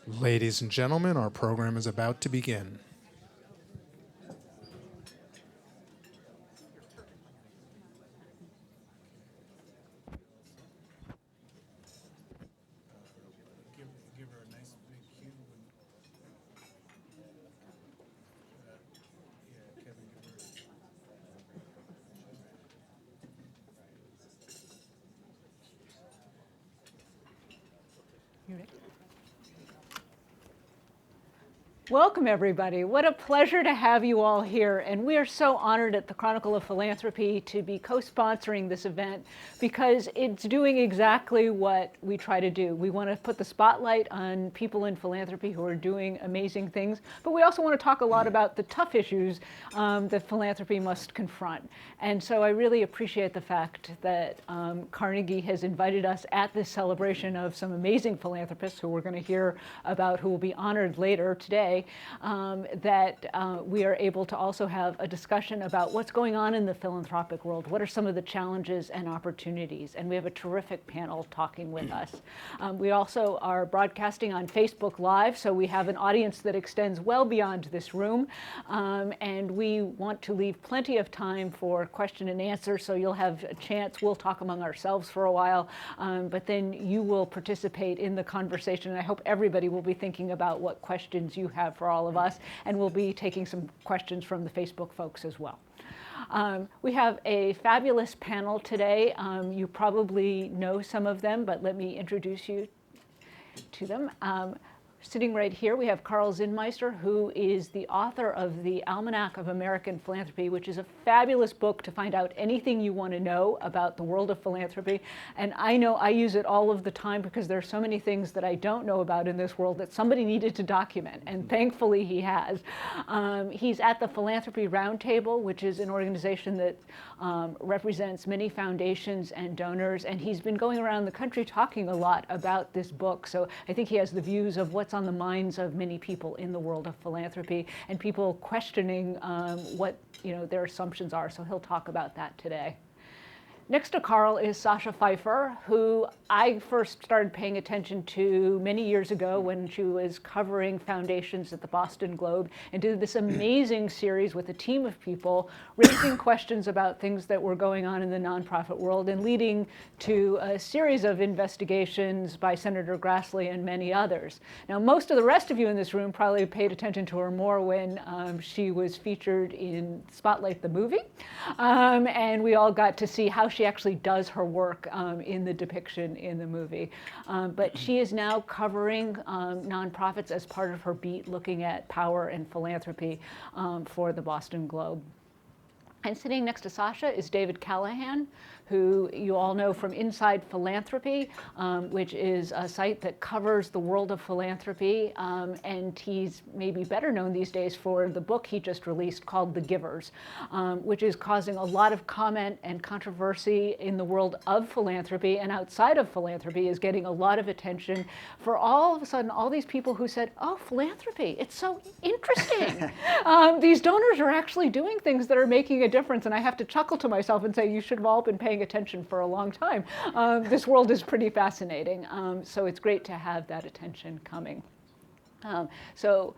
Ladies and gentlemen, our program is about to begin. Welcome, everybody. What a pleasure to have you all here. And we are so honored at the Chronicle of Philanthropy to be co-sponsoring this event because it's doing exactly what we try to do. We want to put the spotlight on people in philanthropy who are doing amazing things, but we also want to talk a lot about the tough issues that philanthropy must confront. And so I really appreciate the fact that Carnegie has invited us at this celebration of some amazing philanthropists who we're going to hear about, who will be honored later today. That we are able to also have a discussion about what's going on in the philanthropic world. What are some of the challenges and opportunities? And we have a terrific panel talking with us. We also are broadcasting on Facebook Live, so we have an audience that extends well beyond this room. And we want to leave plenty of time for question and answer, so you'll have a chance. We'll talk among ourselves for a while, but then you will participate in the conversation. And I hope everybody will be thinking about what questions you have for all of us, and we'll be taking some questions from the Facebook folks as well. We have a fabulous panel today. You probably know some of them, but let me introduce you to them. Sitting right here, we have Karl Zinsmeister, who is the author of the Almanac of American Philanthropy, which is a fabulous book to find out anything you want to know about the world of philanthropy. And I know I use it all of the time because there are so many things that I don't know about in this world that somebody needed to document, and thankfully he has. He's at the Philanthropy Roundtable, which is an organization that represents many foundations and donors, and he's been going around the country talking a lot about this book. So I think he has the views of what's on the minds of many people in the world of philanthropy and people questioning what their assumptions are. So he'll talk about that today. Next to Karl is Sacha Pfeiffer, who I first started paying attention to many years ago when she was covering foundations at the Boston Globe, and did this amazing series with a team of people raising questions about things that were going on in the nonprofit world and leading to a series of investigations by Senator Grassley and many others. Now, most of the rest of you in this room probably paid attention to her more when she was featured in Spotlight the movie, and we all got to see how she actually does her work in the depiction in the movie. But she is now covering nonprofits as part of her beat, looking at power and philanthropy for the Boston Globe. And sitting next to Sacha is David Callahan, who you all know from Inside Philanthropy, which is a site that covers the world of philanthropy. And he's maybe better known these days for the book he just released called The Givers, which is causing a lot of comment and controversy in the world of philanthropy, and outside of philanthropy is getting a lot of attention for all of a sudden all these people who said, oh, philanthropy, it's so interesting. These donors are actually doing things that are making a difference. And I have to chuckle to myself and say, you should have all been paying attention for a long time. This world is pretty fascinating. So it's great to have that attention coming. So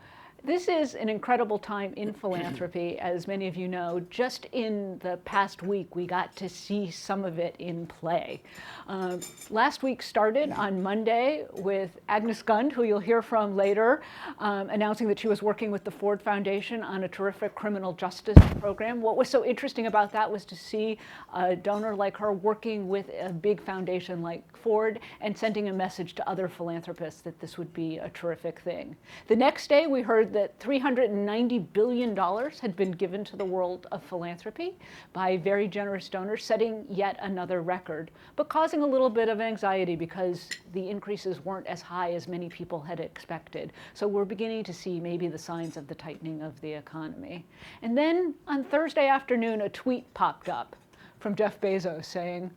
this is an incredible time in philanthropy, as many of you know. Just in the past week, we got to see some of it in play. Last week started on Monday with Agnes Gund, who you'll hear from later, announcing that she was working with the Ford Foundation on a terrific criminal justice program. What was so interesting about that was to see a donor like her working with a big foundation like Ford and sending a message to other philanthropists that this would be a terrific thing. The next day, we heard that $390 billion had been given to the world of philanthropy by very generous donors, setting yet another record, but causing a little bit of anxiety because the increases weren't as high as many people had expected. So we're beginning to see maybe the signs of the tightening of the economy. And then on Thursday afternoon, a tweet popped up from Jeff Bezos saying,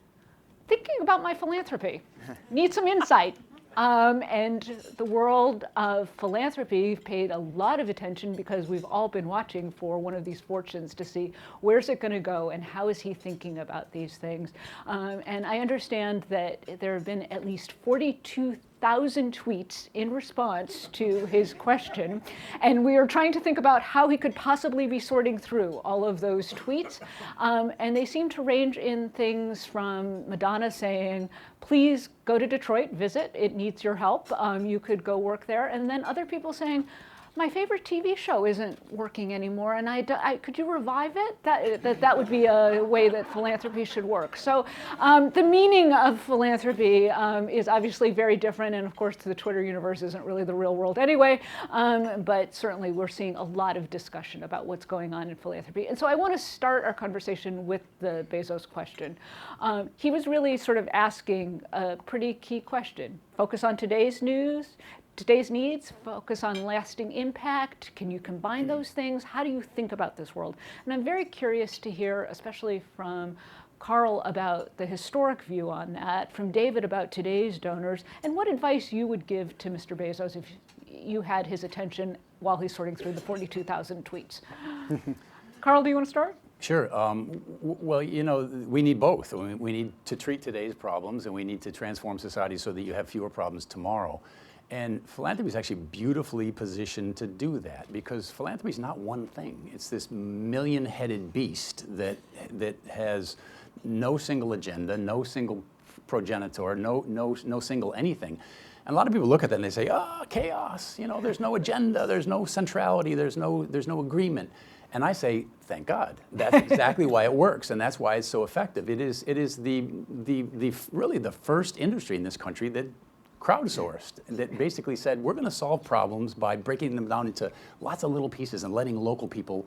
thinking about my philanthropy, need some insight. And the world of philanthropy paid a lot of attention because we've all been watching for one of these fortunes to see where's it going to go and how is he thinking about these things. And I understand that there have been at least 42 1,000 tweets in response to his question, and we are trying to think about how he could possibly be sorting through all of those tweets. And they seem to range in things from Madonna saying, please go to Detroit, visit, it needs your help, you could go work there, and then other people saying, my favorite TV show isn't working anymore, and could you revive it? That would be a way that philanthropy should work. So the meaning of philanthropy is obviously very different, and of course the Twitter universe isn't really the real world anyway, but certainly we're seeing a lot of discussion about what's going on in philanthropy. And so I want to start our conversation with the Bezos question. He was really sort of asking a pretty key question. Focus on today's news, today's needs, focus on lasting impact. Can you combine those things? How do you think about this world? And I'm very curious to hear, especially from Karl, about the historic view on that, from David about today's donors, and what advice you would give to Mr. Bezos if you had his attention while he's sorting through the 42,000 tweets. Karl, do you want to start? Sure. Well, you know, we need both. We need to treat today's problems, and we need to transform society so that you have fewer problems tomorrow. And philanthropy is actually beautifully positioned to do that, because philanthropy is not one thing. It's this million-headed beast that has no single agenda, no single progenitor, no single anything. And a lot of people look at that and they say, chaos, you know, there's no agenda, there's no centrality, there's no agreement. And I say, thank God. That's exactly why it works, and that's why it's so effective. It is really the first industry in this country that crowdsourced, that basically said, we're going to solve problems by breaking them down into lots of little pieces and letting local people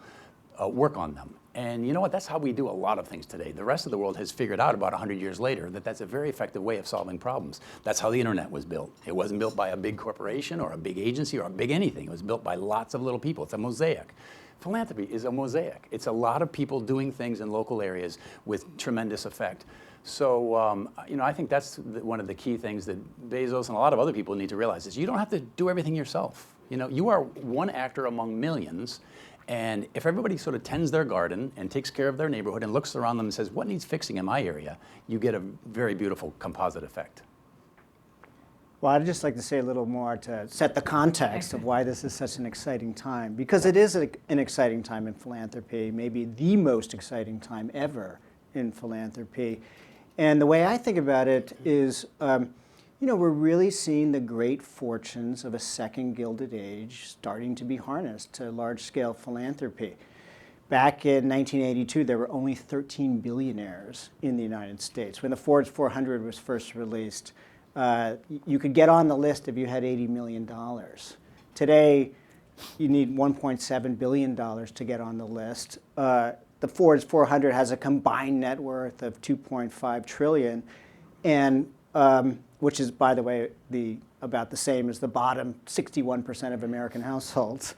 work on them. And you know what? That's how we do a lot of things today. The rest of the world has figured out about 100 years later that that's a very effective way of solving problems. That's how the internet was built. It wasn't built by a big corporation or a big agency or a big anything. It was built by lots of little people. It's a mosaic. Philanthropy is a mosaic. It's a lot of people doing things in local areas with tremendous effect. So, you know, I think that's one of the key things that Bezos and a lot of other people need to realize is you don't have to do everything yourself. You know, you are one actor among millions, and if everybody sort of tends their garden and takes care of their neighborhood and looks around them and says, what needs fixing in my area, you get a very beautiful composite effect. Well, I'd just like to say a little more to set the context of why this is such an exciting time, because it is an exciting time in philanthropy, maybe the most exciting time ever in philanthropy. And the way I think about it is, you know, we're really seeing the great fortunes of a second Gilded Age starting to be harnessed to large-scale philanthropy. Back in 1982, there were only 13 billionaires in the United States. When the Forbes 400 was first released, you could get on the list if you had $80 million. Today, you need $1.7 billion to get on the list. The Forbes 400 has a combined net worth of $2.5 trillion, and which is, by the way, about the same as the bottom 61% of American households.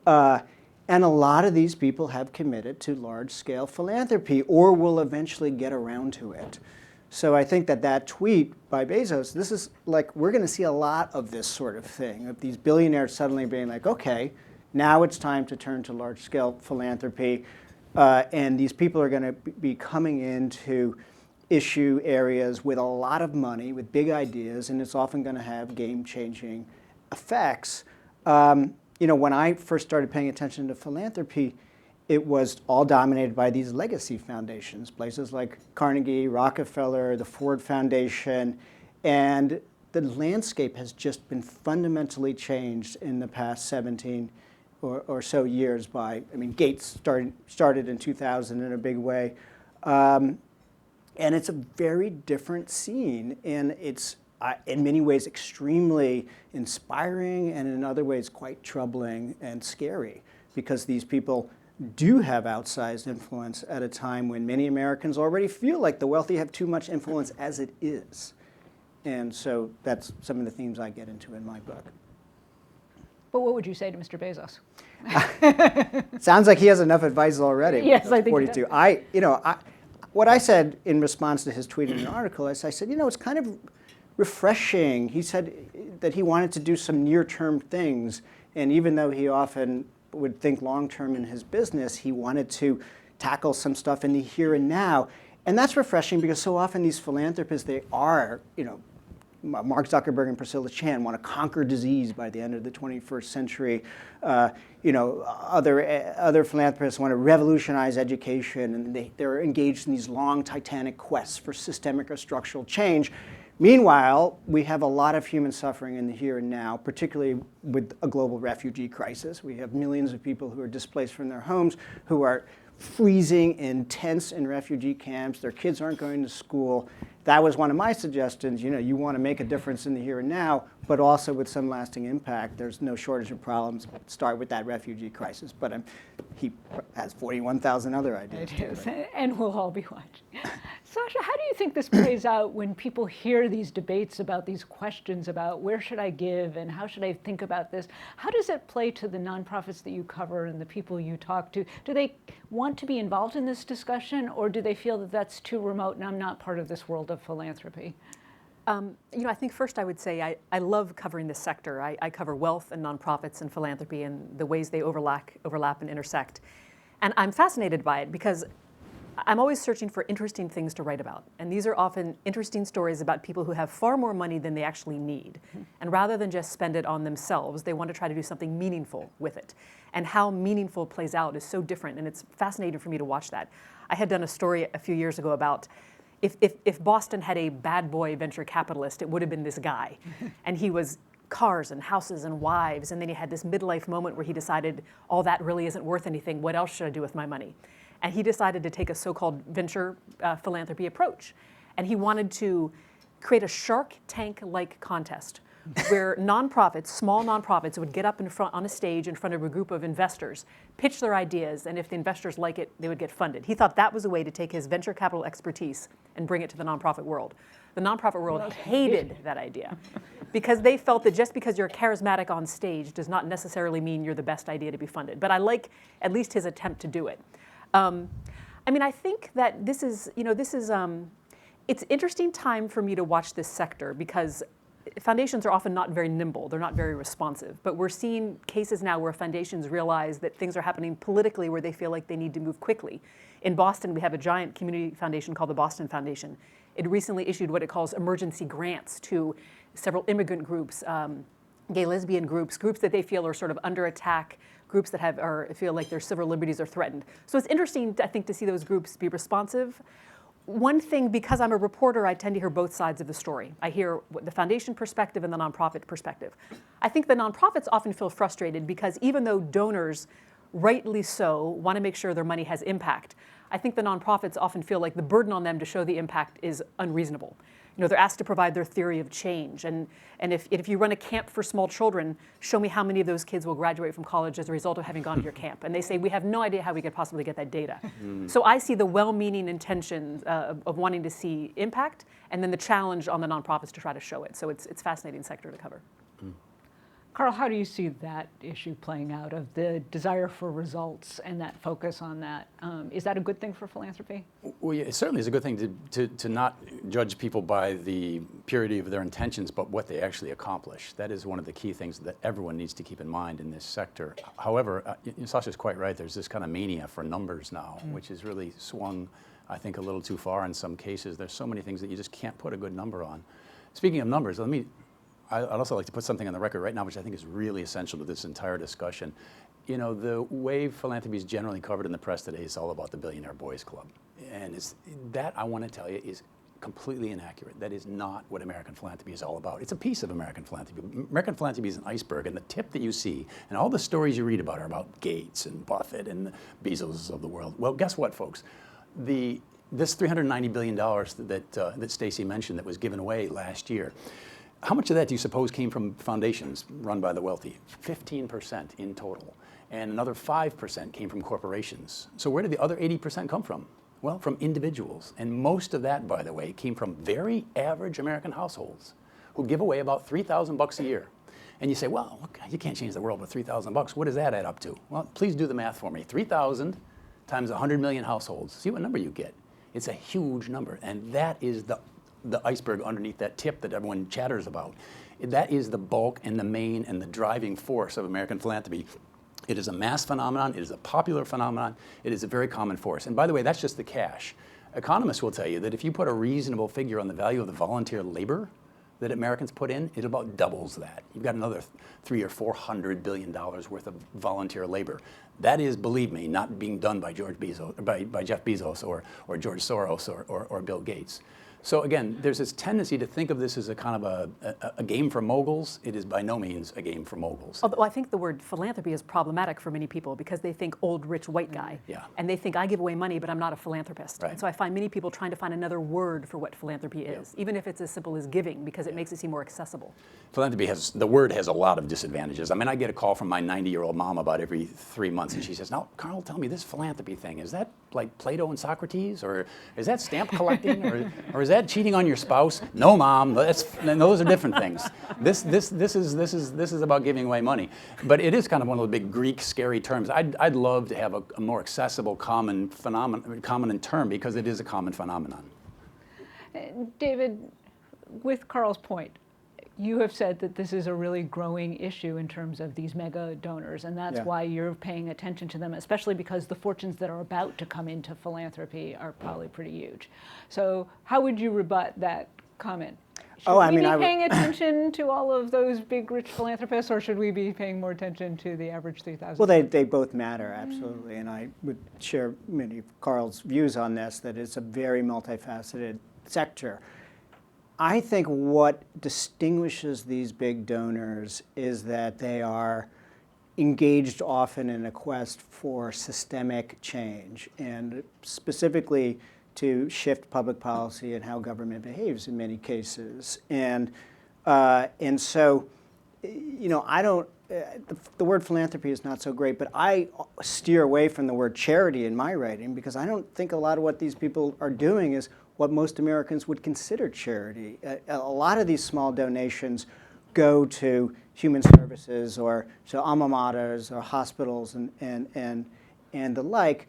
And a lot of these people have committed to large-scale philanthropy or will eventually get around to it. So I think that tweet by Bezos, this is like, we're going to see a lot of this sort of thing, of these billionaires suddenly being like, okay, now it's time to turn to large-scale philanthropy. And these people are going to be coming into issue areas with a lot of money, with big ideas, and it's often going to have game-changing effects. You know, when I first started paying attention to philanthropy, it was all dominated by these legacy foundations, places like Carnegie, Rockefeller, the Ford Foundation, and the landscape has just been fundamentally changed in the past 17 or so years by, I mean, Gates started in 2000 in a big way. And it's a very different scene, and it's in many ways extremely inspiring and in other ways quite troubling and scary, because these people do have outsized influence at a time when many Americans already feel like the wealthy have too much influence as it is. And so that's some of the themes I get into in my book. But what would you say to Mr. Bezos? Sounds like he has enough advice already. Yes, I think 42. What I said in response to his tweet in an article is, I said, you know, it's kind of refreshing. He said that he wanted to do some near-term things, and even though he often would think long-term in his business, he wanted to tackle some stuff in the here and now. And that's refreshing, because so often these philanthropists, they are, you know, Mark Zuckerberg and Priscilla Chan want to conquer disease by the end of the 21st century. Other philanthropists want to revolutionize education, and they're engaged in these long titanic quests for systemic or structural change. Meanwhile, we have a lot of human suffering in the here and now, particularly with a global refugee crisis. We have millions of people who are displaced from their homes, who are freezing in tents in refugee camps. Their kids aren't going to school. That was one of my suggestions. You want to make a difference in the here and now, but also with some lasting impact. There's no shortage of problems. Start with that refugee crisis. But he has 41,000 other ideas. And we'll all be watching. Sacha, how do you think this plays out when people hear these debates about these questions about where should I give and how should I think about this? How does it play to the nonprofits that you cover and the people you talk to? Do they want to be involved in this discussion, or do they feel that that's too remote and I'm not part of this world of philanthropy? I think first I would say I love covering this sector. I cover wealth and nonprofits and philanthropy and the ways they overlap and intersect. And I'm fascinated by it because I'm always searching for interesting things to write about. And these are often interesting stories about people who have far more money than they actually need. And rather than just spend it on themselves, they want to try to do something meaningful with it. And how meaningful plays out is so different, and it's fascinating for me to watch that. I had done a story a few years ago about if Boston had a bad boy venture capitalist, it would have been this guy. And he was cars and houses and wives, and then he had this midlife moment where he decided, all that really isn't worth anything, what else should I do with my money? And he decided to take a so-called venture philanthropy approach. And he wanted to create a Shark Tank-like contest where nonprofits, small nonprofits, would get up in front on a stage in front of a group of investors, pitch their ideas, and if the investors like it, they would get funded. He thought that was a way to take his venture capital expertise and bring it to the nonprofit world. The nonprofit world hated that idea because they felt that just because you're charismatic on stage does not necessarily mean you're the best idea to be funded. But I like at least his attempt to do it. I think that it's an interesting time for me to watch this sector because foundations are often not very nimble. They're not very responsive. But we're seeing cases now where foundations realize that things are happening politically where they feel like they need to move quickly. In Boston, we have a giant community foundation called the Boston Foundation. It recently issued what it calls emergency grants to several immigrant groups, gay, lesbian groups that they feel are sort of under attack, groups that feel like their civil liberties are threatened. So it's interesting, I think, to see those groups be responsive. One thing, because I'm a reporter, I tend to hear both sides of the story. I hear the foundation perspective and the nonprofit perspective. I think the nonprofits often feel frustrated because even though donors, rightly so, want to make sure their money has impact, I think the nonprofits often feel like the burden on them to show the impact is unreasonable. They're asked to provide their theory of change. And if you run a camp for small children, show me how many of those kids will graduate from college as a result of having gone to your camp. And they say, we have no idea how we could possibly get that data. So I see the well-meaning intention of wanting to see impact, and then the challenge on the nonprofits to try to show it. So it's a fascinating sector to cover. Carl, how do you see that issue playing out of the desire for results and that focus on that? Is that a good thing for philanthropy? Well, yeah, it certainly is a good thing to not judge people by the purity of their intentions, but what they actually accomplish. That is one of the key things that everyone needs to keep in mind in this sector. However, Sacha's quite right. There's this kind of mania for numbers now, which has really swung, I think, a little too far in some cases. There's so many things that you just can't put a good number on. Speaking of numbers, I'd also like to put something on the record right now, which I think is really essential to this entire discussion. The way philanthropy is generally covered in the press today is all about the Billionaire Boys Club. And that, I want to tell you, is completely inaccurate. That is not what American philanthropy is all about. It's a piece of American philanthropy. American philanthropy is an iceberg, and the tip that you see, and all the stories you read about are about Gates and Buffett and the Bezos of the world. Well, guess what, folks? This $390 billion that Stacy mentioned that was given away last year, how much of that do you suppose came from foundations run by the wealthy? 15% in total. And another 5% came from corporations. So where did the other 80% come from? Well, from individuals. And most of that, by the way, came from very average American households who give away about $3,000 a year. And you say, well, look, you can't change the world with $3,000. What does that add up to? Well, please do the math for me. 3,000 times 100 million households. See what number you get. It's a huge number. And that is the iceberg underneath that tip that everyone chatters about. That is the bulk and the main and the driving force of American philanthropy. It is a mass phenomenon. It is a popular phenomenon. It is a very common force. And by the way, that's just the cash. Economists will tell you that if you put a reasonable figure on the value of the volunteer labor that Americans put in, it about doubles that. You've got another $300 or $400 billion worth of volunteer labor. That is, believe me, not being done by Jeff Bezos or George Soros or Bill Gates. So again, there's this tendency to think of this as a kind of a game for moguls. It is by no means a game for moguls. Although I think the word philanthropy is problematic for many people because they think old, rich, white guy. Yeah. And they think I give away money, but I'm not a philanthropist. Right. And so I find many people trying to find another word for what philanthropy is, even if it's as simple as giving, because it makes it seem more accessible. Philanthropy the word has a lot of disadvantages. I mean, I get a call from my 90-year-old mom about every 3 months, and she says, now, Carl, tell me, this philanthropy thing, is that like Plato and Socrates, or is that stamp collecting, or is that cheating on your spouse? No, Mom, those are different things. This is about giving away money. But it is kind of one of the big Greek scary terms. I'd love to have a more accessible common term, because it is a common phenomenon. David, with Carl's point, you have said that this is a really growing issue in terms of these mega donors, and that's why you're paying attention to them, especially because the fortunes that are about to come into philanthropy are probably pretty huge. So how would you rebut that comment? Should we be paying attention to all of those big, rich philanthropists, or should we be paying more attention to the average 3,000? Well, they both matter, absolutely, and I would share many of Carl's views on this, that it's a very multifaceted sector. I think what distinguishes these big donors is that they are engaged often in a quest for systemic change, and specifically to shift public policy and how government behaves in many cases. And so, you know, I don't, the word philanthropy is not so great, but I steer away from the word charity in my writing, because I don't think a lot of what these people are doing is what most Americans would consider charity. A lot of these small donations go to human services or to alma maters or hospitals and the like.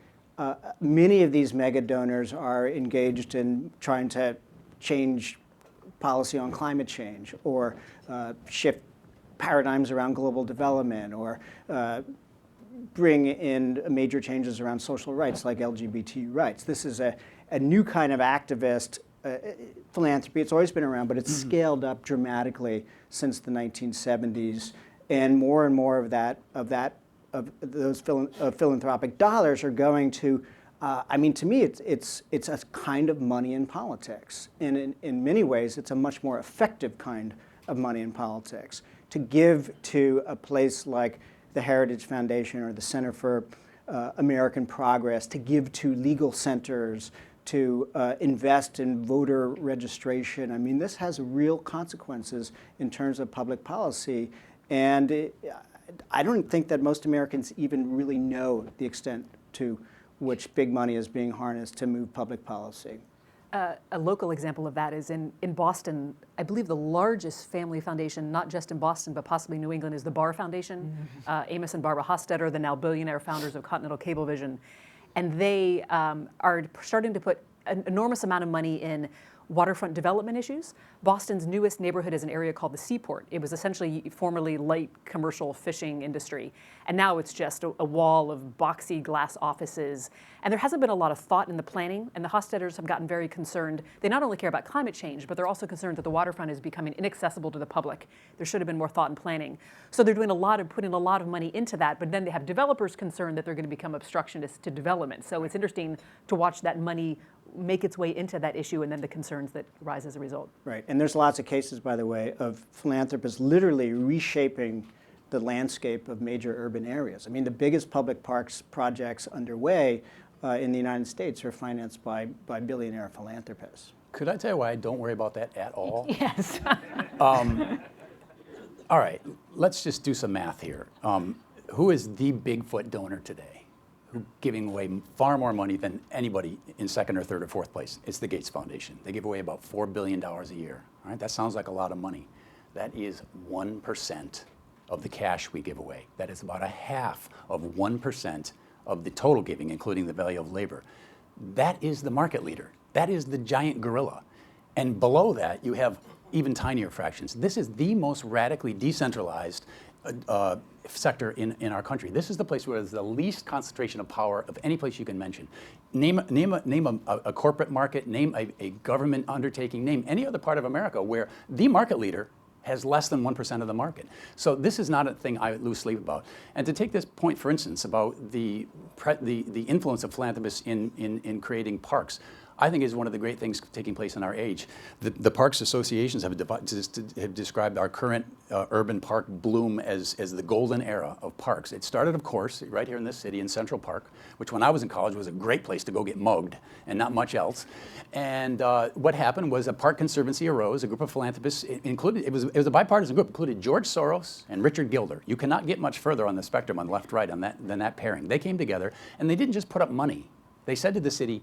Many of these mega donors are engaged in trying to change policy on climate change, or shift paradigms around global development, or bring in major changes around social rights like LGBT rights. This is a new kind of activist philanthropy. It's always been around, but it's scaled up dramatically since the 1970s, and more of those philanthropic dollars are going to. I mean, to me, it's a kind of money in politics, and in many ways, it's a much more effective kind of money in politics. To give to a place like the Heritage Foundation or the Center for American Progress, to give to legal centers, to invest in voter registration. I mean, this has real consequences in terms of public policy, and I don't think that most Americans even really know the extent to which big money is being harnessed to move public policy. A local example of that is in Boston. I believe the largest family foundation, not just in Boston, but possibly New England, is the Barr Foundation. Amos and Barbara Hofstetter, the now billionaire founders of Continental Cablevision. And they are starting to put an enormous amount of money in waterfront development issues. Boston's newest neighborhood is an area called the Seaport. It was essentially formerly light commercial fishing industry, and now it's just a wall of boxy glass offices. And there hasn't been a lot of thought in the planning, and the Hofstetters have gotten very concerned. They not only care about climate change, but they're also concerned that the waterfront is becoming inaccessible to the public. There should have been more thought in planning. So they're putting a lot of money into that, but then they have developers concerned that they're going to become obstructionists to development. So it's interesting to watch that money make its way into that issue, and then the concerns that rise as a result. Right, and there's lots of cases, by the way, of philanthropists literally reshaping the landscape of major urban areas. I mean, the biggest public parks projects underway in the United States are financed by billionaire philanthropists. Could I tell you why I don't worry about that at all? Yes. All right, let's just do some math here. Who is the Bigfoot donor today? Who's giving away far more money than anybody in second or third or fourth place? It's the Gates Foundation. They give away about $4 billion a year. All right, that sounds like a lot of money. That is 1% of the cash we give away. That is about a half of 1% of the total giving, including the value of labor. That is the market leader. That is the giant gorilla. And below that, you have even tinier fractions. This is the most radically decentralized sector in our country. This is the place where there's the least concentration of power of any place you can mention. Name a corporate market, name a government undertaking, name any other part of America where the market leader has less than 1% of the market. So this is not a thing I lose sleep about. And to take this point, for instance, about the influence of philanthropists in creating parks, I think is one of the great things taking place in our age. The parks associations have described our current urban park bloom as the golden era of parks. It started, of course, right here in this city in Central Park, which when I was in college was a great place to go get mugged and not much else. And what happened was a park conservancy arose, a group of philanthropists, included, it was a bipartisan group, included George Soros and Richard Gilder. You cannot get much further on the spectrum on left-right than that pairing. They came together and they didn't just put up money. They said to the city,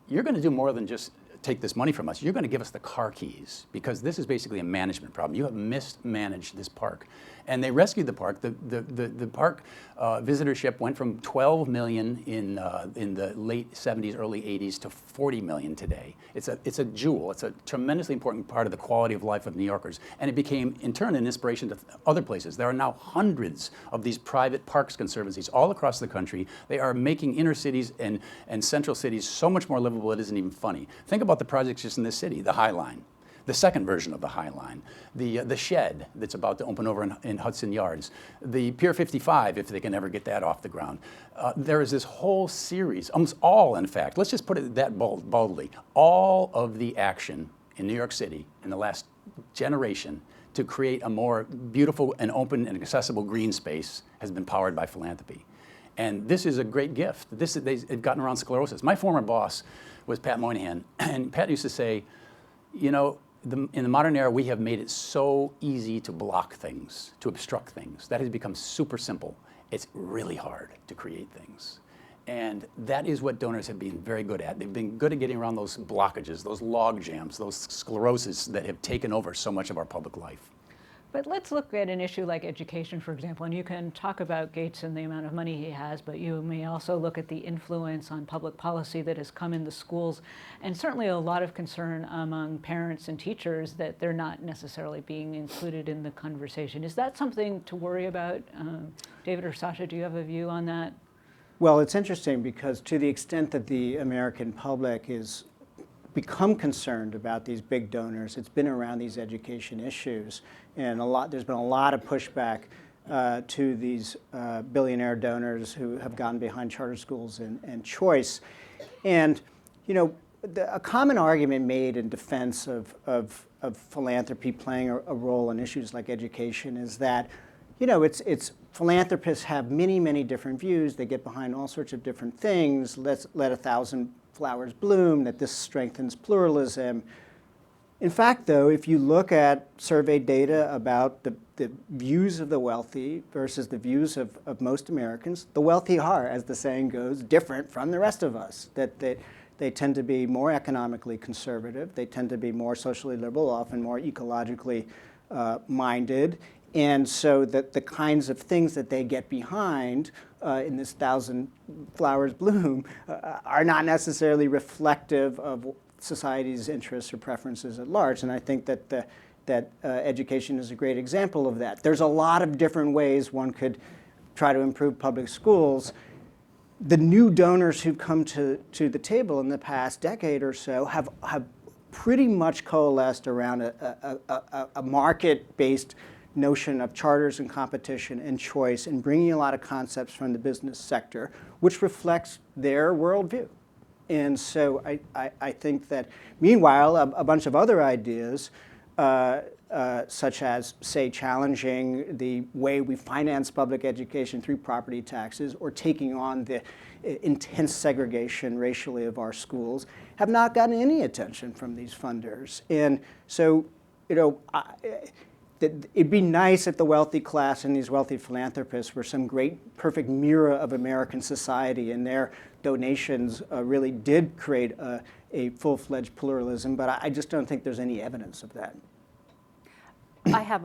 you're going to do more than just take this money from us. You're going to give us the car keys because this is basically a management problem. You have mismanaged this park. And they rescued the park. The park visitorship went from 12 million in the late 70s, early 80s to 40 million today. It's a jewel. It's a tremendously important part of the quality of life of New Yorkers. And it became, in turn, an inspiration to other places. There are now hundreds of these private parks conservancies all across the country. They are making inner cities and central cities so much more livable it isn't even funny. Think about the projects just in this city, the High Line. The second version of the High Line, the shed that's about to open over in Hudson Yards, the Pier 55, if they can ever get that off the ground. There is this whole series, almost all, in fact, let's just put it that boldly, all of the action in New York City in the last generation to create a more beautiful and open and accessible green space has been powered by philanthropy. And this is a great gift. They've gotten around sclerosis. My former boss was Pat Moynihan, and Pat used to say, you know, in the modern era, we have made it so easy to block things, to obstruct things. That has become super simple. It's really hard to create things. And that is what donors have been very good at. They've been good at getting around those blockages, those log jams, those sclerosis that have taken over so much of our public life. But let's look at an issue like education, for example, and you can talk about Gates and the amount of money he has, but you may also look at the influence on public policy that has come in the schools, and certainly a lot of concern among parents and teachers that they're not necessarily being included in the conversation. Is that something to worry about? David or Sacha, do you have a view on that? Well, it's interesting because to the extent that the American public is become concerned about these big donors, it's been around these education issues, and there's been a lot of pushback to these billionaire donors who have gotten behind charter schools and choice. And you know, a common argument made in defense of philanthropy playing a role in issues like education is that, you know, it's philanthropists have many different views. They get behind all sorts of different things. Let 1,000 flowers bloom, that this strengthens pluralism. In fact, though, if you look at survey data about the views of the wealthy versus the views of most Americans, the wealthy are, as the saying goes, different from the rest of us. That they tend to be more economically conservative. They tend to be more socially liberal, often more ecologically minded. And so that the kinds of things that they get behind in this 1,000 flowers bloom are not necessarily reflective of society's interests or preferences at large. And I think that education is a great example of that. There's a lot of different ways one could try to improve public schools. The new donors who've come to the table in the past decade or so have pretty much coalesced around a market-based notion of charters and competition and choice, and bringing a lot of concepts from the business sector, which reflects their worldview. And so I think that, meanwhile, a bunch of other ideas, such as, say, challenging the way we finance public education through property taxes, or taking on the intense segregation racially of our schools, have not gotten any attention from these funders. And so, you know, it'd be nice if the wealthy class and these wealthy philanthropists were some great, perfect mirror of American society, and their donations really did create a full-fledged pluralism, but I just don't think there's any evidence of that. I have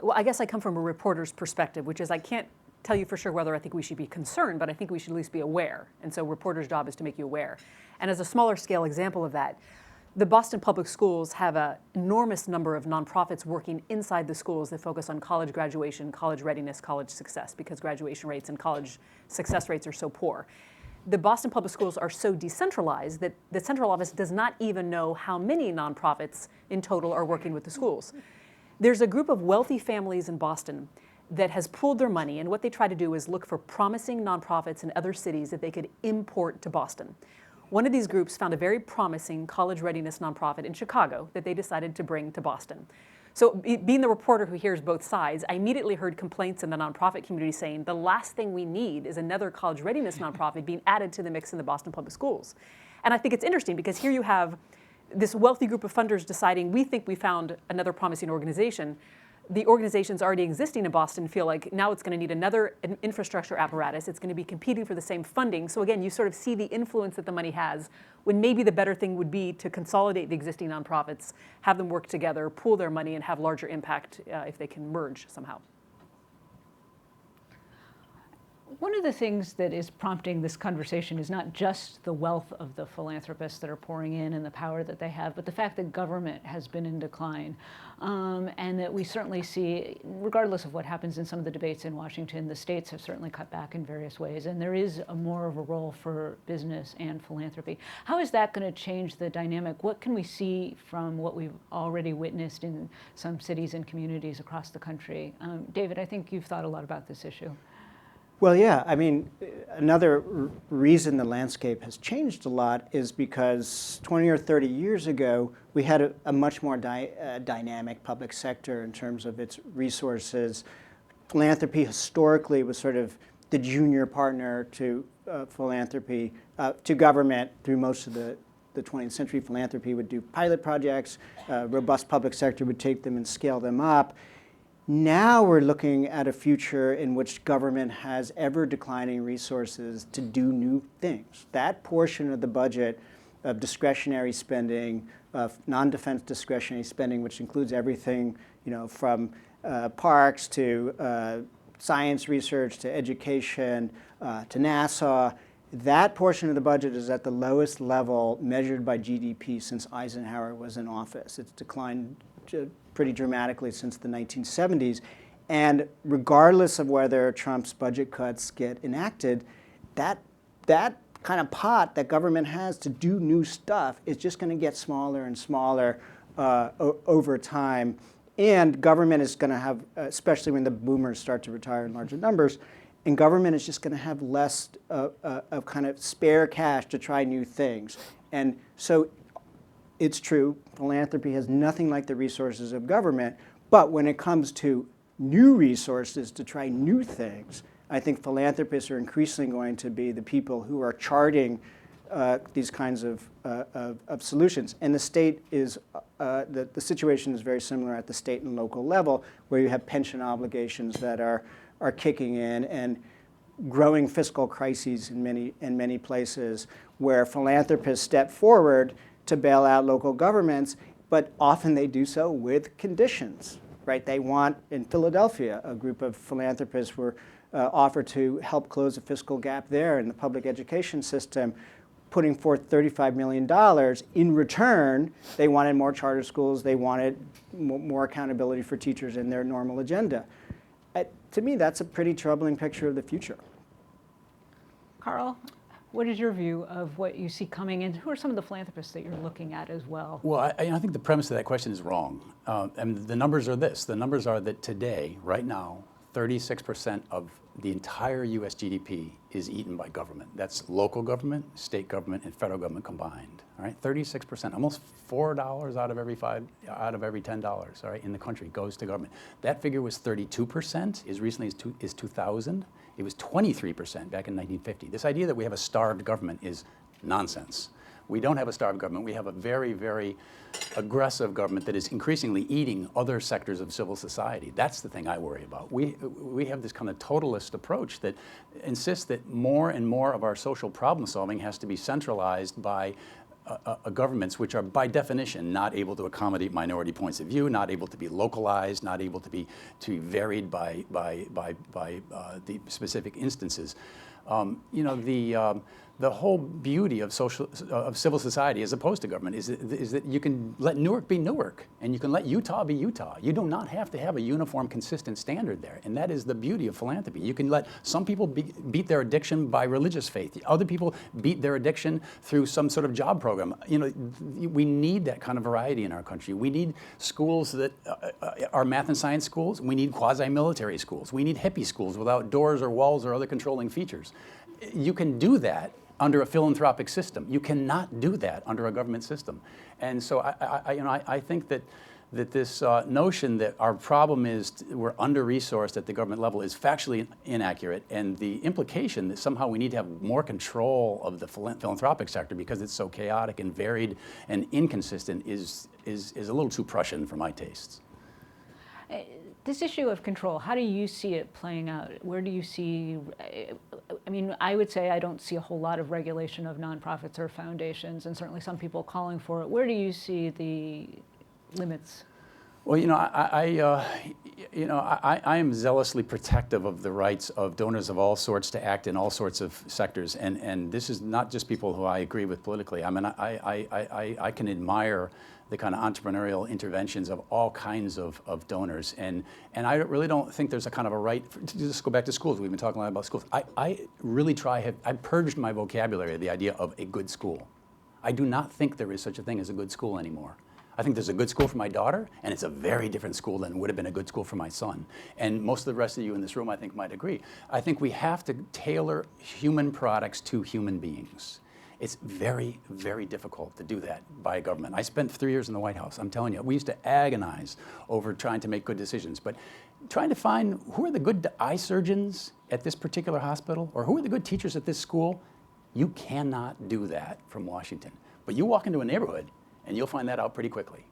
well, I guess I come from a reporter's perspective, which is I can't tell you for sure whether I think we should be concerned, but I think we should at least be aware. And so reporter's job is to make you aware. And as a smaller scale example of that, The Boston Public Schools have an enormous number of nonprofits working inside the schools that focus on college graduation, college readiness, college success, because graduation rates and college success rates are so poor. The Boston Public Schools are so decentralized that the central office does not even know how many nonprofits in total are working with the schools. There's a group of wealthy families in Boston that has pooled their money, and what they try to do is look for promising nonprofits in other cities that they could import to Boston. One of these groups found a very promising college readiness nonprofit in Chicago that they decided to bring to Boston. So being the reporter who hears both sides, I immediately heard complaints in the nonprofit community saying the last thing we need is another college readiness nonprofit being added to the mix in the Boston Public Schools. And I think it's interesting because here you have this wealthy group of funders deciding we think we found another promising organization. The organizations already existing in Boston feel like now it's going to need another infrastructure apparatus. It's going to be competing for the same funding. So again, you sort of see the influence that the money has when maybe the better thing would be to consolidate the existing nonprofits, have them work together, pool their money, and have larger impact if they can merge somehow. One of the things that is prompting this conversation is not just the wealth of the philanthropists that are pouring in and the power that they have, but the fact that government has been in decline. And that we certainly see, regardless of what happens in some of the debates in Washington, the states have certainly cut back in various ways. And there is more of a role for business and philanthropy. How is that going to change the dynamic? What can we see from what we've already witnessed in some cities and communities across the country? David, I think you've thought a lot about this issue. Well, yeah, I mean, another reason the landscape has changed a lot is because 20 or 30 years ago, we had a much more dynamic public sector in terms of its resources. Philanthropy historically was sort of the junior partner to philanthropy, to government through most of the 20th century. Philanthropy would do pilot projects, robust public sector would take them and scale them up. Now we're looking at a future in which government has ever declining resources to do new things. That portion of the budget of discretionary spending, of non-defense discretionary spending, which includes everything, from parks to science research to education to NASA, that portion of the budget is at the lowest level measured by GDP since Eisenhower was in office. It's declined pretty dramatically since the 1970s. And regardless of whether Trump's budget cuts get enacted, that kind of pot that government has to do new stuff is just going to get smaller and smaller over time. And government is going to have, especially when the boomers start to retire in larger numbers, and government is just going to have less of kind of spare cash to try new things. And so it's true, philanthropy has nothing like the resources of government, but when it comes to new resources to try new things, I think philanthropists are increasingly going to be the people who are charting these kinds of solutions. And the state is, the situation is very similar at the state and local level, where you have pension obligations that are kicking in and growing fiscal crises in many places, where philanthropists step forward to bail out local governments, but often they do so with conditions, right? They want, in Philadelphia, a group of philanthropists were offered to help close a fiscal gap there in the public education system, putting forth $35 million. In return, they wanted more charter schools, they wanted more accountability for teachers in their normal agenda. To me, that's a pretty troubling picture of the future. Carl, what is your view of what you see coming in? Who are some of the philanthropists that you're looking at as well? Well, I think the premise of that question is wrong. And the numbers are this. The numbers are that today, right now, 36% of the entire U.S. GDP is eaten by government. That's local government, state government, and federal government combined. All right, 36%, almost $4 out of every $10, all right, in the country goes to government. That figure was 32% as recently as 2000. It was 23% back in 1950. This idea that we have a starved government is nonsense. We don't have a starved government. We have a very, very aggressive government that is increasingly eating other sectors of civil society. That's the thing I worry about. We have this kind of totalist approach that insists that more and more of our social problem solving has to be centralized by governments which are by definition not able to accommodate minority points of view, not able to be localized, not able to be varied by the specific instances. the whole beauty of civil society as opposed to government is that you can let Newark be Newark and you can let Utah be Utah. You do not have to have a uniform, consistent standard there, and that is the beauty of philanthropy. You can let some people beat their addiction by religious faith. Other people beat their addiction through some sort of job program. You know, we need that kind of variety in our country. We need schools that are math and science schools. We need quasi-military schools. We need hippie schools without doors or walls or other controlling features. You can do that under a philanthropic system. You cannot do that under a government system. And so I think that this notion that our problem is we're under-resourced at the government level is factually inaccurate, and the implication that somehow we need to have more control of the philanthropic sector because it's so chaotic and varied and inconsistent is a little too Prussian for my tastes. This issue of control, how do you see it playing out? Where do you see, I mean, I would say I don't see a whole lot of regulation of nonprofits or foundations, and certainly some people calling for it. Where do you see the limits? Well, you know, I am zealously protective of the rights of donors of all sorts to act in all sorts of sectors, and this is not just people who I agree with politically. I mean, I can admire the kind of entrepreneurial interventions of all kinds of donors, and I really don't think there's a kind of a right to just go back to schools. We've been talking a lot about schools. I really I purged my vocabulary of the idea of a good school. I do not think there is such a thing as a good school anymore. I think there's a good school for my daughter, and it's a very different school than would have been a good school for my son. And most of the rest of you in this room, I think, might agree. I think we have to tailor human products to human beings. It's very, very difficult to do that by government. I spent 3 years in the White House. I'm telling you, we used to agonize over trying to make good decisions. But trying to find who are the good eye surgeons at this particular hospital, or who are the good teachers at this school, you cannot do that from Washington. But you walk into a neighborhood, and you'll find that out pretty quickly.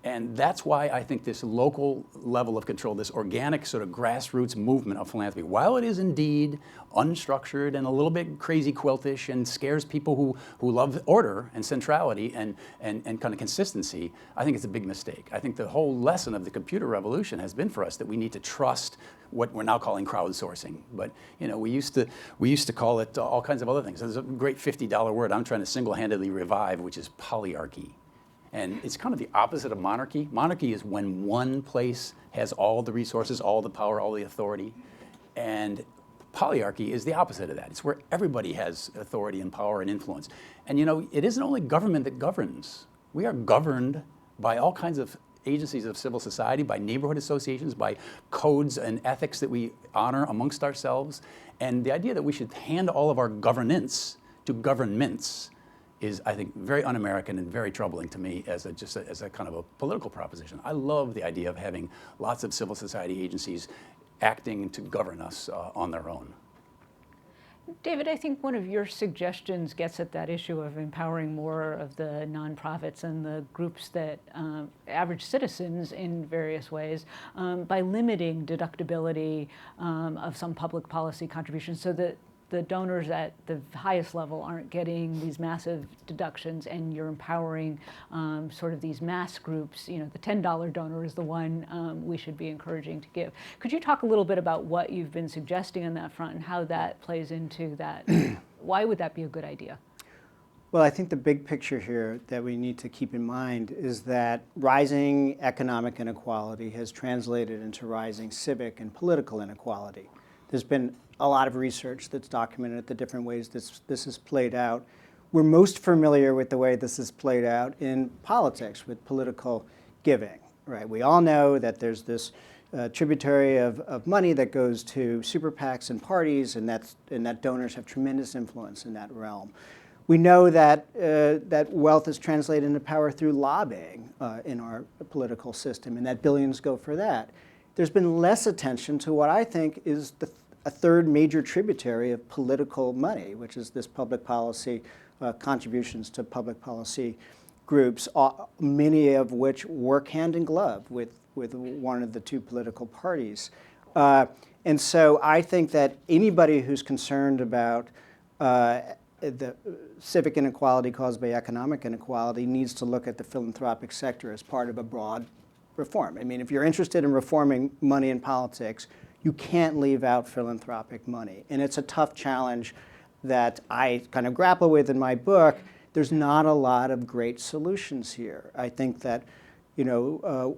And that's why I think this local level of control, this organic sort of grassroots movement of philanthropy, while it is indeed unstructured and a little bit crazy quiltish and scares people who love order and centrality and kind of consistency, I think it's a big mistake. I think the whole lesson of the computer revolution has been for us that we need to trust what we're now calling crowdsourcing. But you know, we used to call it all kinds of other things. There's a great $50 word I'm trying to single-handedly revive, which is polyarchy. And it's kind of the opposite of monarchy. Monarchy is when one place has all the resources, all the power, all the authority. And polyarchy is the opposite of that. It's where everybody has authority and power and influence. And you know, it isn't only government that governs. We are governed by all kinds of agencies of civil society, by neighborhood associations, by codes and ethics that we honor amongst ourselves. And the idea that we should hand all of our governance to governments is, I think, very un-American and very troubling to me as a kind of a political proposition. I love the idea of having lots of civil society agencies acting to govern us on their own. David, I think one of your suggestions gets at that issue of empowering more of the nonprofits and the groups that average citizens in various ways by limiting deductibility of some public policy contributions so that the donors at the highest level aren't getting these massive deductions, and you're empowering sort of these mass groups. You know, the $10 donor is the one we should be encouraging to give. Could you talk a little bit about what you've been suggesting on that front and how that plays into that? Why would that be a good idea? Well, I think the big picture here that we need to keep in mind is that rising economic inequality has translated into rising civic and political inequality. There's been a lot of research that's documented the different ways this is played out. We're most familiar with the way this is played out in politics with political giving, right? We all know that there's this tributary of money that goes to super PACs and parties, and that donors have tremendous influence in that realm. We know that that wealth is translated into power through lobbying in our political system, and that billions go for that. There's been less attention to what I think is a third major tributary of political money, which is this public policy, contributions to public policy groups, many of which work hand in glove with one of the two political parties. And so I think that anybody who's concerned about the civic inequality caused by economic inequality needs to look at the philanthropic sector as part of a broad reform. I mean, if you're interested in reforming money in politics, you can't leave out philanthropic money. And it's a tough challenge. that I kind of grapple with in my book, there's not a lot of great solutions here. I think that,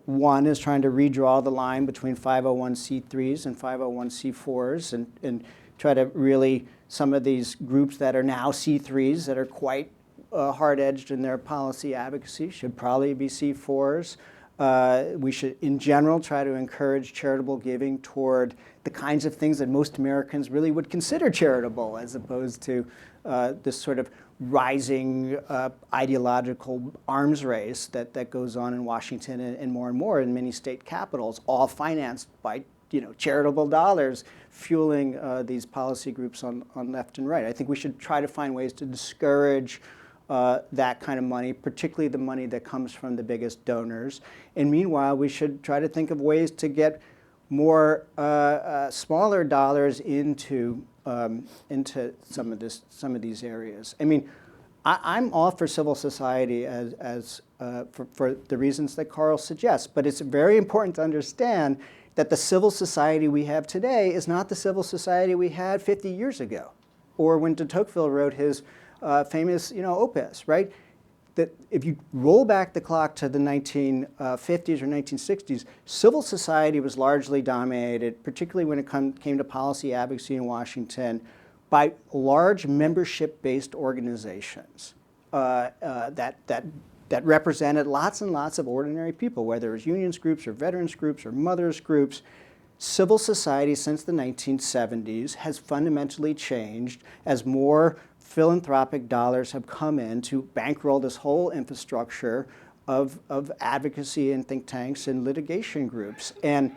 one is trying to redraw the line between 501c3s and 501c4s and try to really, some of these groups that are now C3s that are quite hard-edged in their policy advocacy should probably be C4s. We should, in general, try to encourage charitable giving toward the kinds of things that most Americans really would consider charitable, as opposed to this sort of rising ideological arms race that goes on in Washington and more in many state capitals, all financed by charitable dollars fueling these policy groups on left and right. I think we should try to find ways to discourage that kind of money, particularly the money that comes from the biggest donors. And meanwhile, we should try to think of ways to get more smaller dollars into some of these areas. I mean, I'm all for civil society for the reasons that Karl suggests, but it's very important to understand that the civil society we have today is not the civil society we had 50 years ago, or when de Tocqueville wrote his famous, opus, right? That if you roll back the clock to the 1950s or 1960s, civil society was largely dominated, particularly when it came to policy advocacy in Washington, by large membership-based organizations that represented lots and lots of ordinary people, whether it was unions groups or veterans groups or mothers groups. Civil society since the 1970s has fundamentally changed as more philanthropic dollars have come in to bankroll this whole infrastructure of advocacy and think tanks and litigation groups. And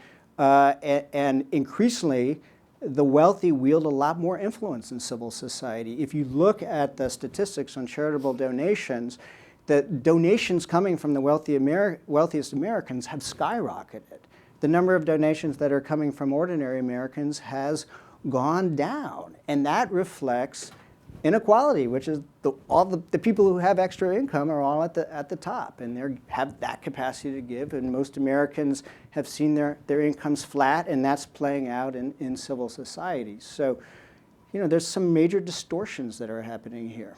increasingly, the wealthy wield a lot more influence in civil society. If you look at the statistics on charitable donations, the donations coming from the wealthiest Americans have skyrocketed. The number of donations that are coming from ordinary Americans has gone down, and that reflects inequality, which is all the people who have extra income are all at the top, and they have that capacity to give. And most Americans have seen their incomes flat, and that's playing out in civil society. So, there's some major distortions that are happening here.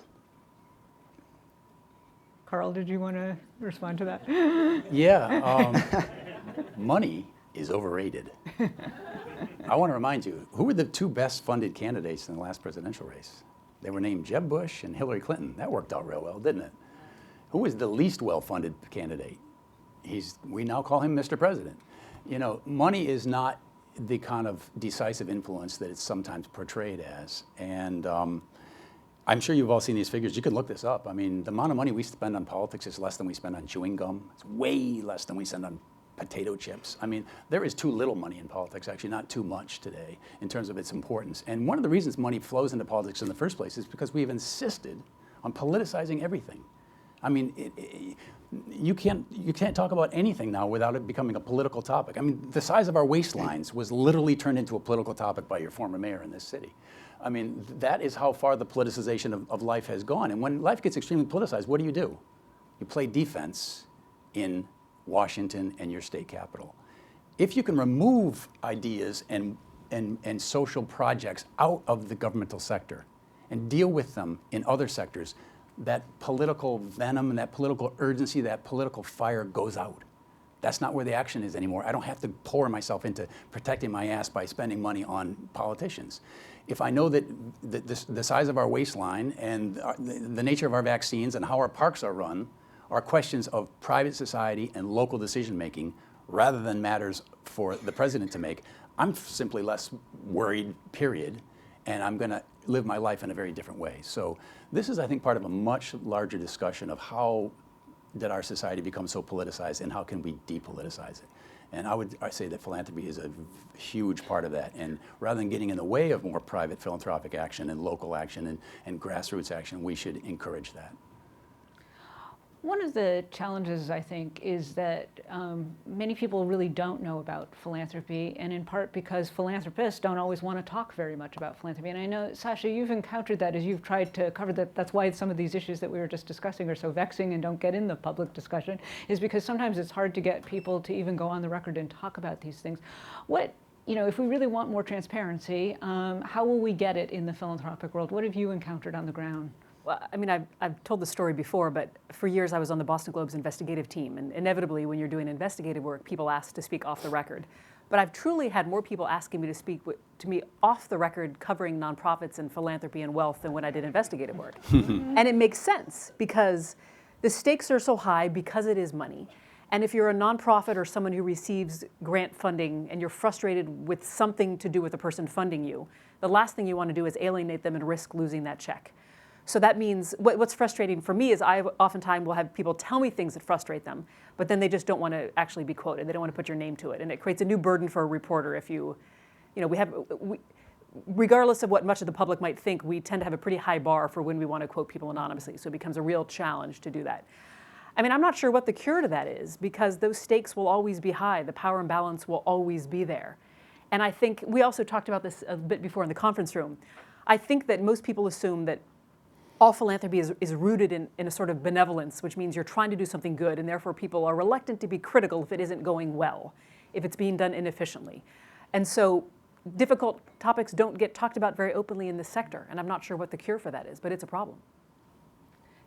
Karl, did you want to respond to that? Yeah, money is overrated. I want to remind you, who were the two best funded candidates in the last presidential race? They were named Jeb Bush and Hillary Clinton. That worked out real well, didn't it? Who was the least well-funded candidate? We now call him Mr. President. Money is not the kind of decisive influence that it's sometimes portrayed as. And I'm sure you've all seen these figures. You can look this up. I mean, the amount of money we spend on politics is less than we spend on chewing gum. It's way less than we spend on potato chips. I mean, there is too little money in politics, actually, not too much today in terms of its importance. And one of the reasons money flows into politics in the first place is because we've insisted on politicizing everything. I mean, you can't talk about anything now without it becoming a political topic. I mean, the size of our waistlines was literally turned into a political topic by your former mayor in this city. I mean, that is how far the politicization of life has gone. And when life gets extremely politicized, what do? You play defense in Washington and your state capital. If you can remove ideas and social projects out of the governmental sector and deal with them in other sectors, that political venom and that political urgency, that political fire goes out. That's not where the action is anymore. I don't have to pour myself into protecting my ass by spending money on politicians. If I know that the size of our waistline and the nature of our vaccines and how our parks are run are questions of private society and local decision making rather than matters for the president to make, I'm simply less worried, period, and I'm going to live my life in a very different way. So this is, I think, part of a much larger discussion of how did our society become so politicized and how can we depoliticize it. And I say that philanthropy is a huge part of that. And rather than getting in the way of more private philanthropic action and local action and grassroots action, we should encourage that. One of the challenges, I think, is that many people really don't know about philanthropy, and in part because philanthropists don't always want to talk very much about philanthropy. And I know, Sacha, you've encountered that as you've tried to cover that. That's why some of these issues that we were just discussing are so vexing and don't get in the public discussion, is because sometimes it's hard to get people to even go on the record and talk about these things. What if we really want more transparency, how will we get it in the philanthropic world? What have you encountered on the ground? Well, I mean, I've told the story before, but for years I was on the Boston Globe's investigative team, and inevitably when you're doing investigative work, people ask to speak off the record. But I've truly had more people asking me to speak to me off the record covering nonprofits and philanthropy and wealth than when I did investigative work. And it makes sense because the stakes are so high because it is money. And if you're a nonprofit or someone who receives grant funding and you're frustrated with something to do with the person funding you, the last thing you want to do is alienate them and risk losing that check. So that means what's frustrating for me is I oftentimes will have people tell me things that frustrate them, but then they just don't want to actually be quoted. They don't want to put your name to it. And it creates a new burden for a reporter if regardless of what much of the public might think, we tend to have a pretty high bar for when we want to quote people anonymously. So it becomes a real challenge to do that. I mean, I'm not sure what the cure to that is because those stakes will always be high. The power imbalance will always be there. And I think we also talked about this a bit before in the conference room. I think that most people assume that all philanthropy is rooted in a sort of benevolence, which means you're trying to do something good, and therefore people are reluctant to be critical if it isn't going well, if it's being done inefficiently. And so difficult topics don't get talked about very openly in this sector, and I'm not sure what the cure for that is, but it's a problem.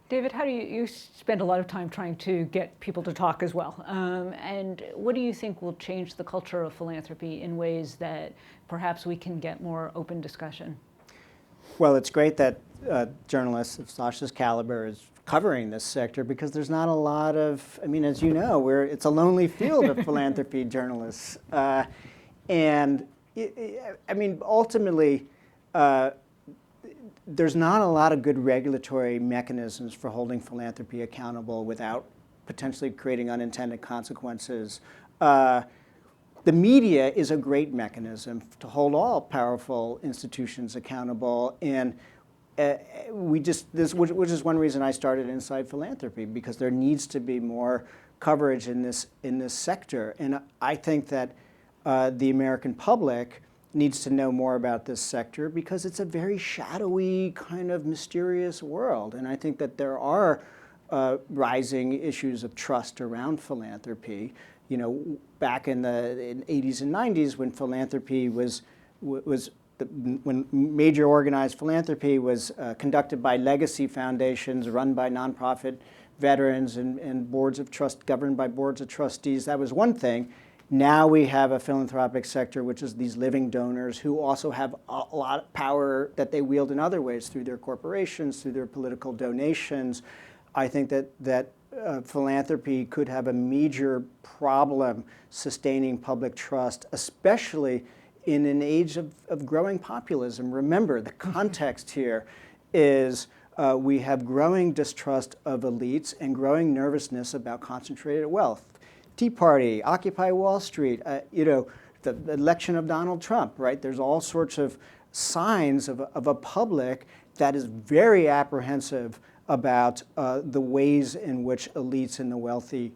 David, how do you spend a lot of time trying to get people to talk as well? And what do you think will change the culture of philanthropy in ways that perhaps we can get more open discussion? Well, it's great that journalists of Sacha's caliber is covering this sector because there's not a lot of, I mean, as you know, it's a lonely field of philanthropy journalists. And I mean, ultimately, there's not a lot of good regulatory mechanisms for holding philanthropy accountable without potentially creating unintended consequences. The media is a great mechanism to hold all powerful institutions accountable, and which is one reason I started Inside Philanthropy, because there needs to be more coverage in this sector. And I think that the American public needs to know more about this sector because it's a very shadowy, kind of mysterious world. And I think that there are rising issues of trust around philanthropy. You know, back in the 80s and 90s, when philanthropy when major organized philanthropy was conducted by legacy foundations run by nonprofit veterans and boards of trust, governed by boards of trustees, that was one thing. Now we have a philanthropic sector, which is these living donors who also have a lot of power that they wield in other ways through their corporations, through their political donations. I think that philanthropy could have a major problem sustaining public trust, especially in an age of growing populism. Remember, the context here is we have growing distrust of elites and growing nervousness about concentrated wealth. Tea Party, Occupy Wall Street, the election of Donald Trump, right? There's all sorts of signs of a public that is very apprehensive about the ways in which elites and the wealthy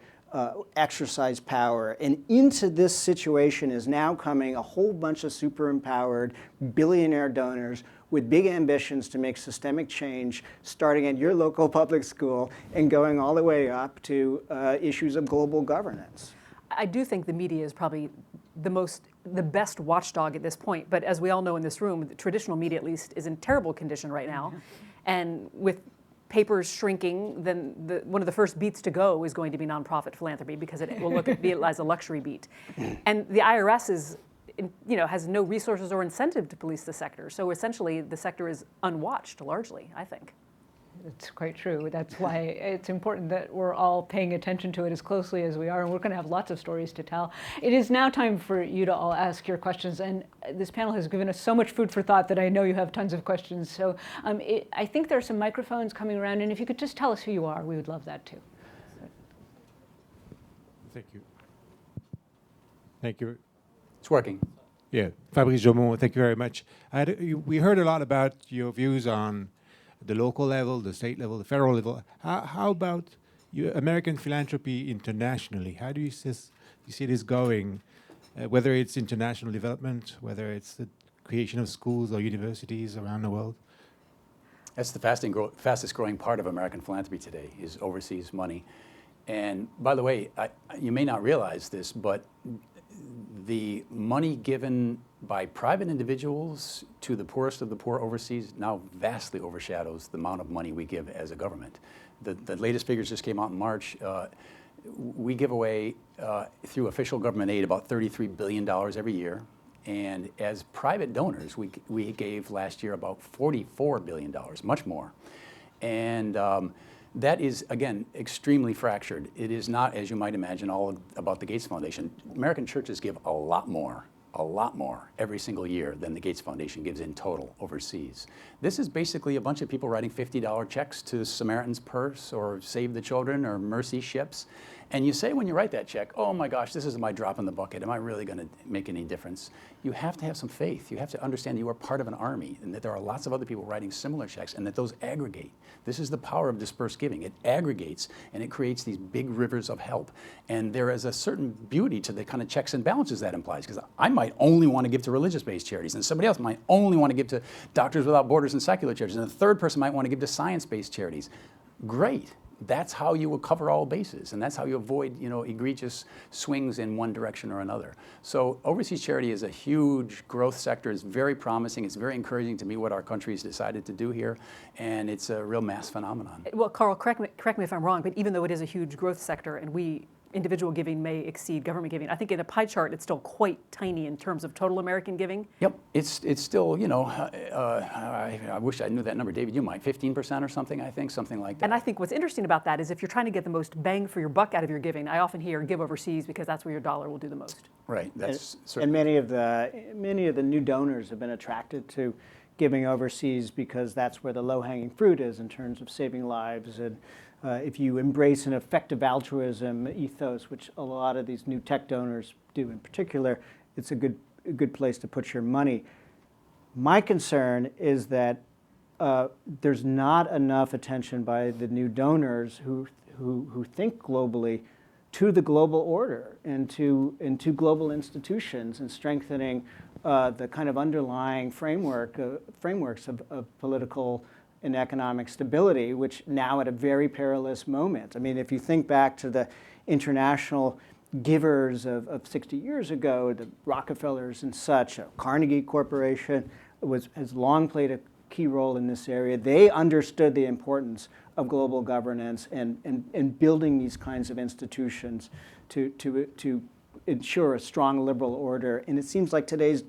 exercise power. And into this situation is now coming a whole bunch of super empowered billionaire donors with big ambitions to make systemic change, starting at your local public school and going all the way up to issues of global governance. I do think the media is probably the best watchdog at this point. But as we all know in this room, the traditional media at least is in terrible condition right now. And with papers shrinking, then one of the first beats to go is going to be nonprofit philanthropy because it will look at it as a luxury beat. And the IRS has no resources or incentive to police the sector. So essentially, the sector is unwatched largely, I think. It's quite true. That's why it's important that we're all paying attention to it as closely as we are, and we're going to have lots of stories to tell. It is now time for you to all ask your questions, and this panel has given us so much food for thought that I know you have tons of questions. So I think there are some microphones coming around, and if you could just tell us who you are, we would love that too. Thank you. Thank you. It's working. Yeah, Fabrice Jomon, thank you very much. We heard a lot about your views on the local level, the state level, the federal level. How about American philanthropy internationally? How do you see this going, whether it's international development, whether it's the creation of schools or universities around the world? That's the fastest growing part of American philanthropy today is overseas money. And by the way, you may not realize this, but the money given by private individuals to the poorest of the poor overseas now vastly overshadows the amount of money we give as a government. The latest figures just came out in March. We give away, through official government aid, about $33 billion every year. And as private donors, we gave last year about $44 billion, much more. And that is, again, extremely fractured. It is not, as you might imagine, all about the Gates Foundation. American churches give a lot more every single year than the Gates Foundation gives in total overseas. This is basically a bunch of people writing $50 checks to Samaritan's Purse or Save the Children or Mercy Ships. And you say when you write that check, oh my gosh, this is my drop in the bucket. Am I really going to make any difference? You have to have some faith. You have to understand you are part of an army and that there are lots of other people writing similar checks and that those aggregate. This is the power of dispersed giving. It aggregates and it creates these big rivers of help. And there is a certain beauty to the kind of checks and balances that implies, because I might only want to give to religious-based charities and somebody else might only want to give to Doctors Without Borders and secular charities and a third person might want to give to science-based charities. Great. That's how you will cover all bases, and that's how you avoid, egregious swings in one direction or another. So overseas charity is a huge growth sector. It's very promising. It's very encouraging to me what our country has decided to do here, and it's a real mass phenomenon. Well, Carl, correct me if I'm wrong, but even though it is a huge growth sector, and individual giving may exceed government giving, I think in a pie chart it's still quite tiny in terms of total American giving. Yep, it's still, I wish I knew that number. David, you might, 15% or something, I think, something like that. And I think what's interesting about that is if you're trying to get the most bang for your buck out of your giving, I often hear give overseas because that's where your dollar will do the most. Right, that's and many of the new donors have been attracted to giving overseas because that's where the low-hanging fruit is in terms of saving lives. And if you embrace an effective altruism ethos, which a lot of these new tech donors do in particular, it's a good place to put your money. My concern is that there's not enough attention by the new donors who think globally to the global order and to global institutions and strengthening the kind of underlying frameworks of political and economic stability, which now at a very perilous moment. I mean, if you think back to the international givers of 60 years ago, the Rockefellers and such, Carnegie Corporation has long played a key role in this area. They understood the importance of global governance and building these kinds of institutions to ensure a strong liberal order. And it seems like today's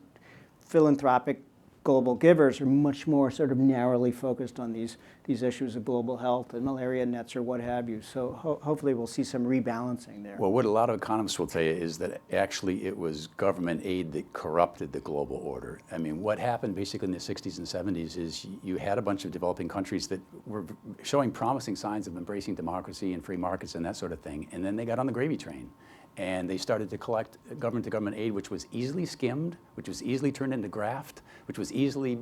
philanthropic global givers are much more sort of narrowly focused on these issues of global health and malaria nets or what have you. So hopefully we'll see some rebalancing there. Well, what a lot of economists will tell you is that actually it was government aid that corrupted the global order. I mean, what happened basically in the 60s and 70s is you had a bunch of developing countries that were showing promising signs of embracing democracy and free markets and that sort of thing, and then they got on the gravy train. And they started to collect government-to-government aid, which was easily skimmed, which was easily turned into graft, which was easily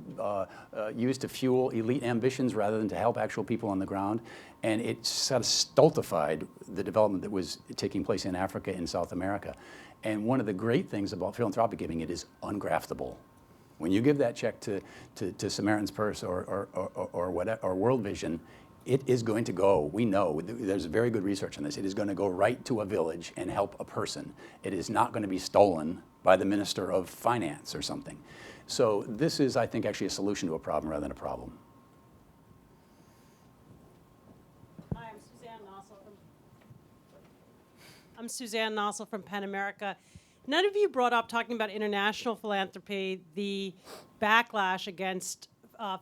used to fuel elite ambitions rather than to help actual people on the ground. And it sort of stultified the development that was taking place in Africa and South America. And one of the great things about philanthropic giving, it is ungraftable. When you give that check to Samaritan's Purse or World Vision, it is going to go, we know, there's very good research on this, it is going to go right to a village and help a person. It is not going to be stolen by the Minister of Finance or something. So this is, I think, actually a solution to a problem rather than a problem. Hi, I'm Suzanne Nossel from PEN America. None of you brought up, talking about international philanthropy, the backlash against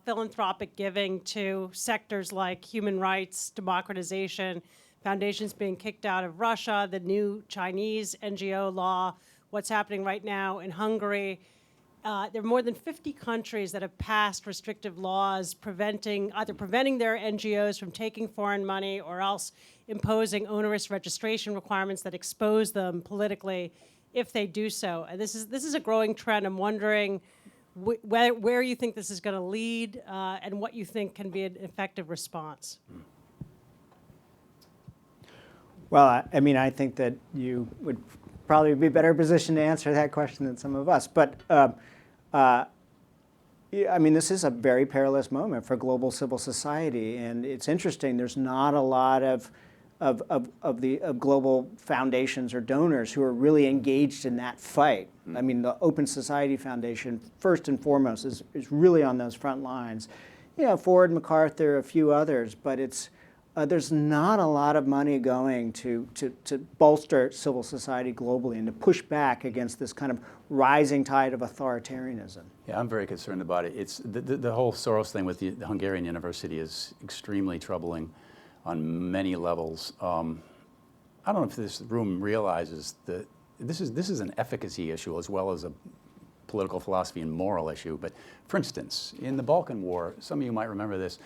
philanthropic giving to sectors like human rights, democratization, foundations being kicked out of Russia, the new Chinese NGO law, what's happening right now in Hungary. There are more than 50 countries that have passed restrictive laws either preventing their NGOs from taking foreign money or else imposing onerous registration requirements that expose them politically if they do so. And this is a growing trend. I'm wondering where you think this is going to lead and what you think can be an effective response. Well, I mean, I think that you would probably be better positioned to answer that question than some of us. But I mean, this is a very perilous moment for global civil society. And it's interesting, there's not a lot of of global foundations or donors who are really engaged in that fight. I mean, the Open Society Foundation, first and foremost, is really on those front lines. You know, Ford, MacArthur, a few others, but it's there's not a lot of money going to bolster civil society globally and to push back against this kind of rising tide of authoritarianism. Yeah, I'm very concerned about it. It's the whole Soros thing with the Hungarian university is extremely troubling on many levels. I don't know if this room realizes that this is an efficacy issue as well as a political philosophy and moral issue. But for instance, in the Balkan War, some of you might remember this,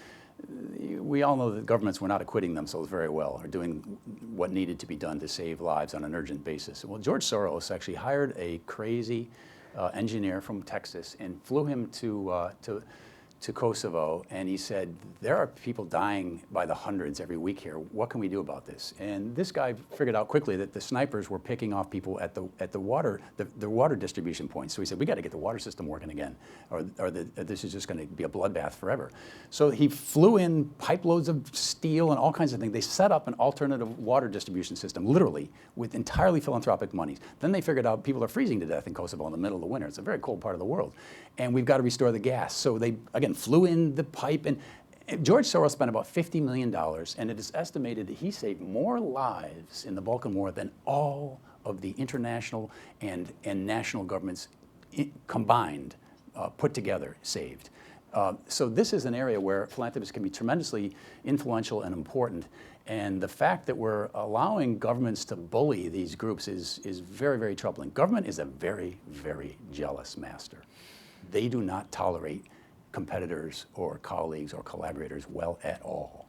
we all know that governments were not acquitting themselves very well or doing what needed to be done to save lives on an urgent basis. Well, George Soros actually hired a crazy engineer from Texas and flew him to Kosovo, and he said, there are people dying by the hundreds every week here. What can we do about this? And this guy figured out quickly that the snipers were picking off people at the water distribution points. So he said, we got to get the water system working again, or this is just going to be a bloodbath forever. So he flew in pipe loads of steel and all kinds of things. They set up an alternative water distribution system, literally, with entirely philanthropic monies. Then they figured out people are freezing to death in Kosovo in the middle of the winter. It's a very cold part of the world. And we've got to restore the gas. So they, again, flew in the pipe, and George Soros spent about $50 million, and it is estimated that he saved more lives in the Balkan War than all of the international and national governments combined, put together, saved. So this is an area where philanthropists can be tremendously influential and important, and the fact that we're allowing governments to bully these groups is very, very troubling. Government is a very, very jealous master. They do not tolerate competitors or colleagues or collaborators well at all.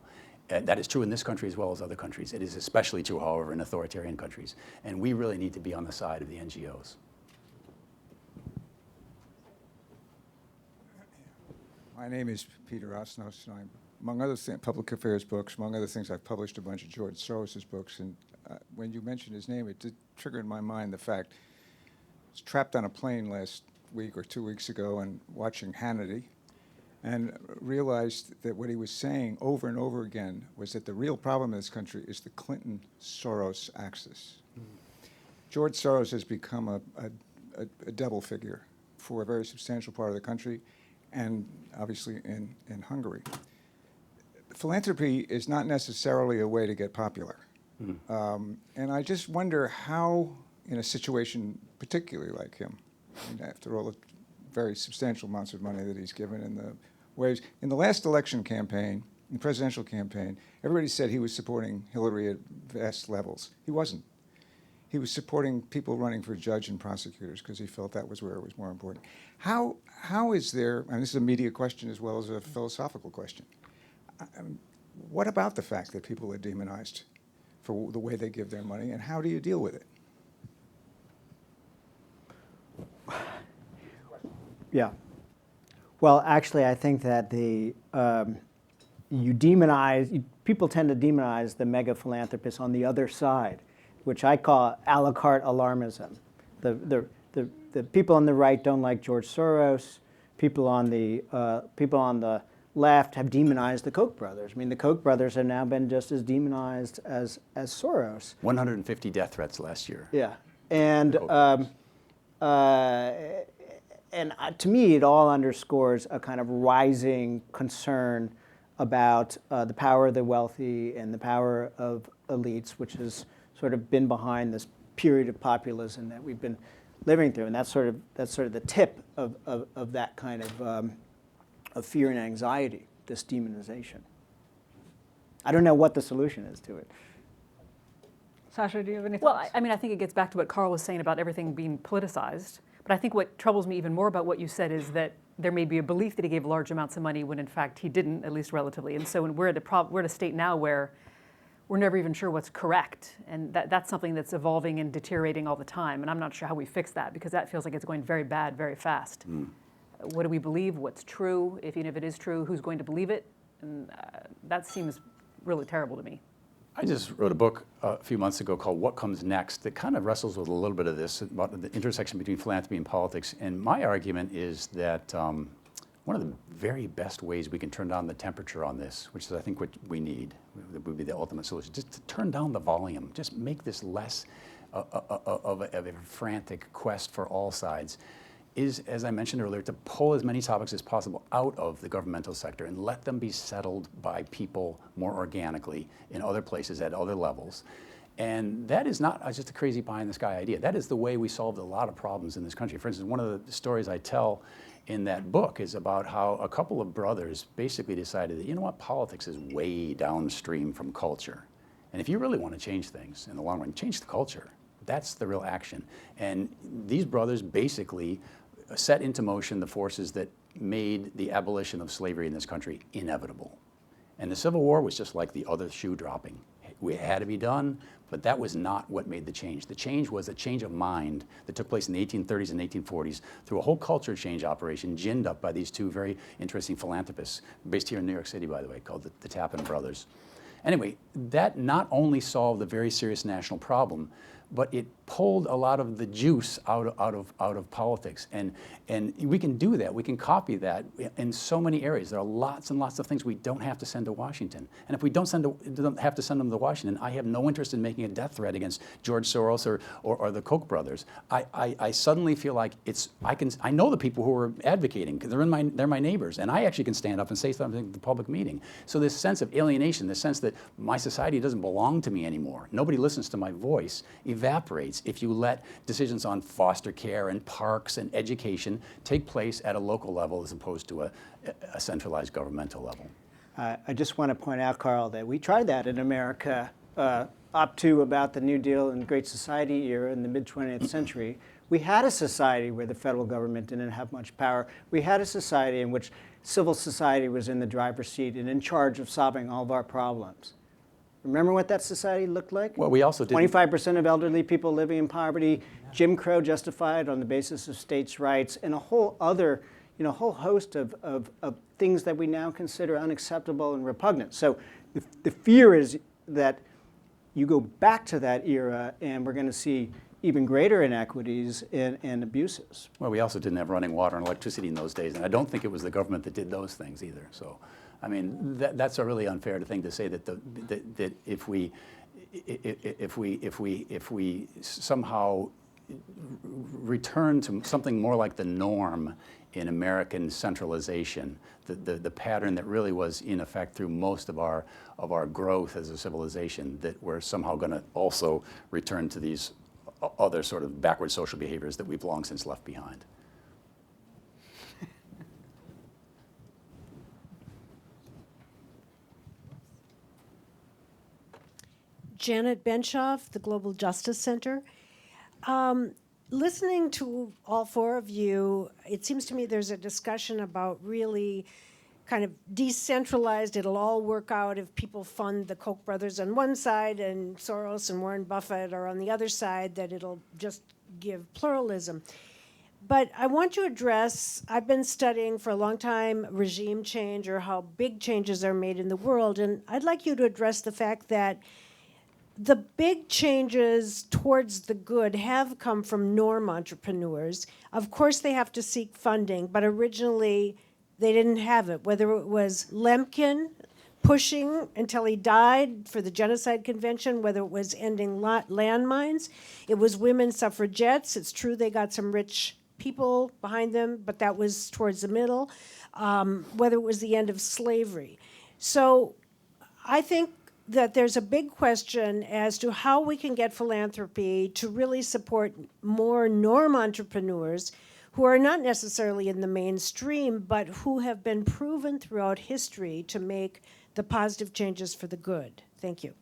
And that is true in this country as well as other countries. It is especially true, however, in authoritarian countries. And we really need to be on the side of the NGOs. My name is Peter Osnos, and I'm, among other things, public affairs books. Among other things, I've published a bunch of George Soros's books. And when you mentioned his name, it did trigger in my mind the fact I was trapped on a plane last week or 2 weeks ago and watching Hannity, and realized that what he was saying over and over again was that the real problem in this country is the Clinton-Soros axis. George Soros has become a devil figure for a very substantial part of the country, and obviously in Hungary. Philanthropy is not necessarily a way to get popular. And I just wonder how, in a situation particularly like him, and after all the very substantial amounts of money that he's given in the ways. In the last election campaign, in the presidential campaign, everybody said he was supporting Hillary at vast levels. He wasn't. He was supporting people running for judge and prosecutors because he felt that was where it was more important. How is there, and this is a media question as well as a philosophical question, what about the fact that people are demonized for the way they give their money, and how do you deal with it? Yeah. Well, actually, I think that people tend to demonize the mega philanthropists on the other side, which I call a la carte alarmism. The people on the right don't like George Soros. People on the left have demonized the Koch brothers. I mean, the Koch brothers have now been just as demonized as Soros. 150 death threats last year. Yeah, and to me, it all underscores a kind of rising concern about the power of the wealthy and the power of elites, which has sort of been behind this period of populism that we've been living through, and that's sort of the tip of that kind of fear and anxiety, this demonization. I don't know what the solution is to it. Sasha, do you have any Well, thoughts? I mean, I think it gets back to what Karl was saying about everything being politicized. But I think what troubles me even more about what you said is that there may be a belief that he gave large amounts of money when in fact he didn't, at least relatively. And so we're at a state now where we're never even sure what's correct. And that's something that's evolving and deteriorating all the time. And I'm not sure how we fix that, because that feels like it's going very bad, very fast. What do we believe? What's true? Even if it is true, who's going to believe it? And that seems really terrible to me. I just wrote a book a few months ago called What Comes Next that kind of wrestles with a little bit of this, about the intersection between philanthropy and politics. And my argument is that one of the very best ways we can turn down the temperature on this, which is I think what we need, would be the ultimate solution, just to turn down the volume, just make this less of a frantic quest for all sides, is, as I mentioned earlier, to pull as many topics as possible out of the governmental sector and let them be settled by people more organically in other places at other levels. And that is not just a crazy pie-in-the-sky idea. That is the way we solved a lot of problems in this country. For instance, one of the stories I tell in that book is about how a couple of brothers basically decided that, you know what, politics is way downstream from culture. And if you really want to change things in the long run, change the culture. That's the real action. And these brothers basically set into motion the forces that made the abolition of slavery in this country inevitable. And the Civil War was just like the other shoe dropping. It had to be done, but that was not what made the change. The change was a change of mind that took place in the 1830s and 1840s through a whole culture change operation ginned up by these two very interesting philanthropists, based here in New York City, by the way, called the Tappan Brothers. Anyway, that not only solved a very serious national problem, but it pulled a lot of the juice out of politics. And we can do that. We can copy that in so many areas. There are lots and lots of things we don't have to send to Washington. And if we don't have to send them to Washington, I have no interest in making a death threat against George Soros or the Koch brothers. I suddenly feel like I know the people who are advocating, because they're my neighbors, and I actually can stand up and say something at the public meeting. So this sense of alienation, this sense that my society doesn't belong to me anymore, nobody listens to my voice, evaporates if you let decisions on foster care and parks and education take place at a local level as opposed to a centralized governmental level. I just want to point out, Carl, that we tried that in America up to about the New Deal and Great Society era in the mid-20th century. We had a society where the federal government didn't have much power. We had a society in which civil society was in the driver's seat and in charge of solving all of our problems. Remember what that society looked like? Well, we also did 25% of elderly people living in poverty, Jim Crow justified on the basis of states' rights, and a whole other, whole host of things that we now consider unacceptable and repugnant. So the fear is that you go back to that era and we're going to see even greater inequities and abuses. Well, we also didn't have running water and electricity in those days, and I don't think it was the government that did those things either. So, I mean, that's a really unfair thing to say that if we somehow return to something more like the norm in American centralization, the pattern that really was in effect through most of our growth as a civilization, that we're somehow going to also return to these other sort of backward social behaviors that we've long since left behind. Janet Benshoff, the Global Justice Center. Listening to all four of you, it seems to me there's a discussion about really kind of decentralized, it'll all work out if people fund the Koch brothers on one side and Soros and Warren Buffett are on the other side, that it'll just give pluralism. But I want to address, I've been studying for a long time regime change or how big changes are made in the world, and I'd like you to address the fact that the big changes towards the good have come from norm entrepreneurs. Of course, they have to seek funding, but originally they didn't have it. Whether it was Lemkin pushing until he died for the Genocide Convention, whether it was ending landmines, it was women suffragettes. It's true they got some rich people behind them, but that was towards the middle. Whether it was the end of slavery. So I think that there's a big question as to how we can get philanthropy to really support more norm entrepreneurs who are not necessarily in the mainstream, but who have been proven throughout history to make the positive changes for the good. Thank you.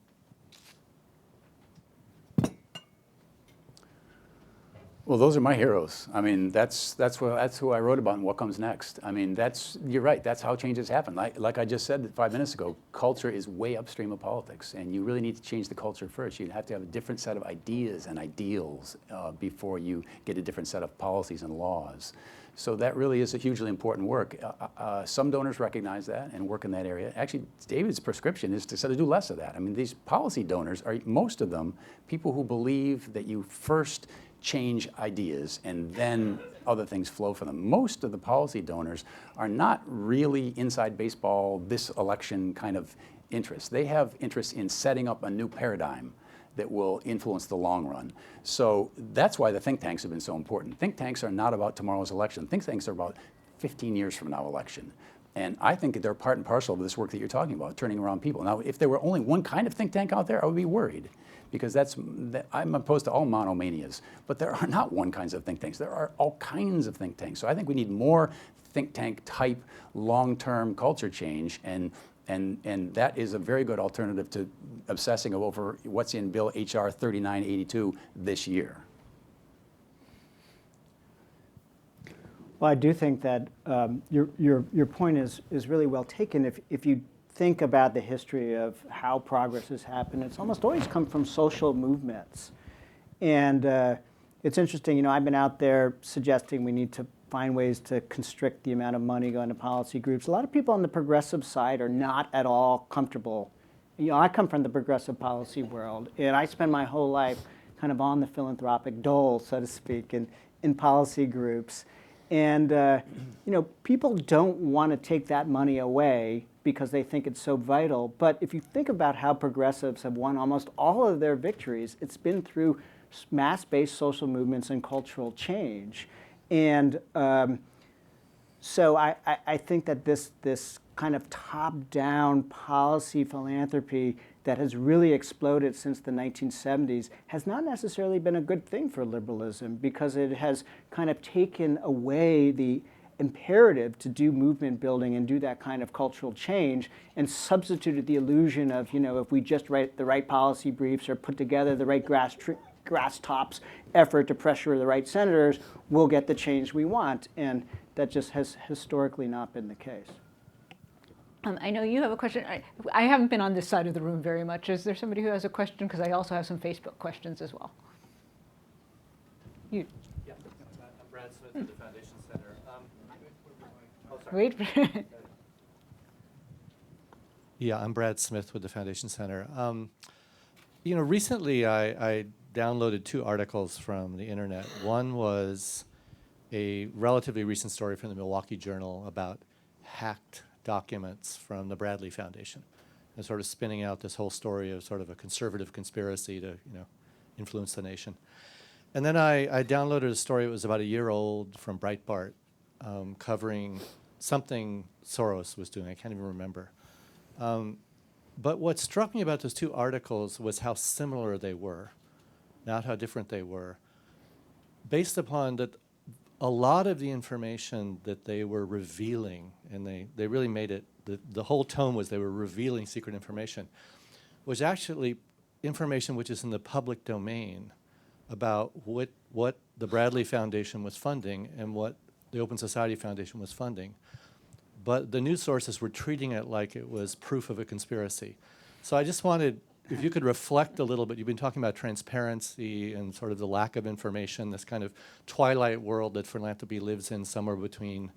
Well, those are my heroes. I mean, that's who I wrote about and what comes next. I mean, you're right, that's how changes happen. Like I just said 5 minutes ago, culture is way upstream of politics, and you really need to change the culture first. You have to have a different set of ideas and ideals before you get a different set of policies and laws. So that really is a hugely important work. Some donors recognize that and work in that area. Actually, David's prescription is to sort of do less of that. I mean, these policy donors are, most of them, people who believe that you first change ideas and then other things flow from them. Most of the policy donors are not really inside baseball, this election kind of interests. They have interest in setting up a new paradigm that will influence the long run. So that's why the think tanks have been so important. Think tanks are not about tomorrow's election. Think tanks are about 15 years from now election. And I think they're part and parcel of this work that you're talking about, turning around people. Now, if there were only one kind of think tank out there, I would be worried, because I'm opposed to all monomanias. But there are not one kinds of think tanks. There are all kinds of think tanks. So I think we need more think tank type long-term culture change, and that is a very good alternative to obsessing over what's in Bill H.R. 3982 this year. Well, I do think that your point is really well taken. If you think about the history of how progress has happened, it's almost always come from social movements. And it's interesting, you know, I've been out there suggesting we need to find ways to constrict the amount of money going to policy groups. A lot of people on the progressive side are not at all comfortable. You know, I come from the progressive policy world, and I spend my whole life kind of on the philanthropic dole, so to speak, in policy groups. And you know, people don't want to take that money away because they think it's so vital. But if you think about how progressives have won almost all of their victories, it's been through mass-based social movements and cultural change. And so I think that this kind of top-down policy philanthropy that has really exploded since the 1970s has not necessarily been a good thing for liberalism, because it has kind of taken away the imperative to do movement building and do that kind of cultural change, and substituted the illusion of, you know, if we just write the right policy briefs or put together the right grass tops effort to pressure the right senators, we'll get the change we want. And that just has historically not been the case. I know you have a question. I haven't been on this side of the room very much. Is there somebody who has a question? Because I also have some Facebook questions as well. You. Yeah, I'm Brad Smith with the Foundation Center. Wait. Yeah, I'm Brad Smith with the Foundation Center. You know, recently I downloaded 2 articles from the internet. One was a relatively recent story from the Milwaukee Journal about hacked documents from the Bradley Foundation, and sort of spinning out this whole story of sort of a conservative conspiracy to, you know, influence the nation. And then I downloaded a story that was about a year old from Breitbart, covering something Soros was doing. I can't even remember. But what struck me about those 2 articles was how similar they were, not how different they were, based upon that a lot of the information that they were revealing, and they really made it, the whole tone was they were revealing secret information, was actually information which is in the public domain about what the Bradley Foundation was funding and what the Open Society Foundation was funding. But the news sources were treating it like it was proof of a conspiracy. So I just wanted, if you could reflect a little bit, you've been talking about transparency and sort of the lack of information, this kind of twilight world that philanthropy lives in, somewhere between,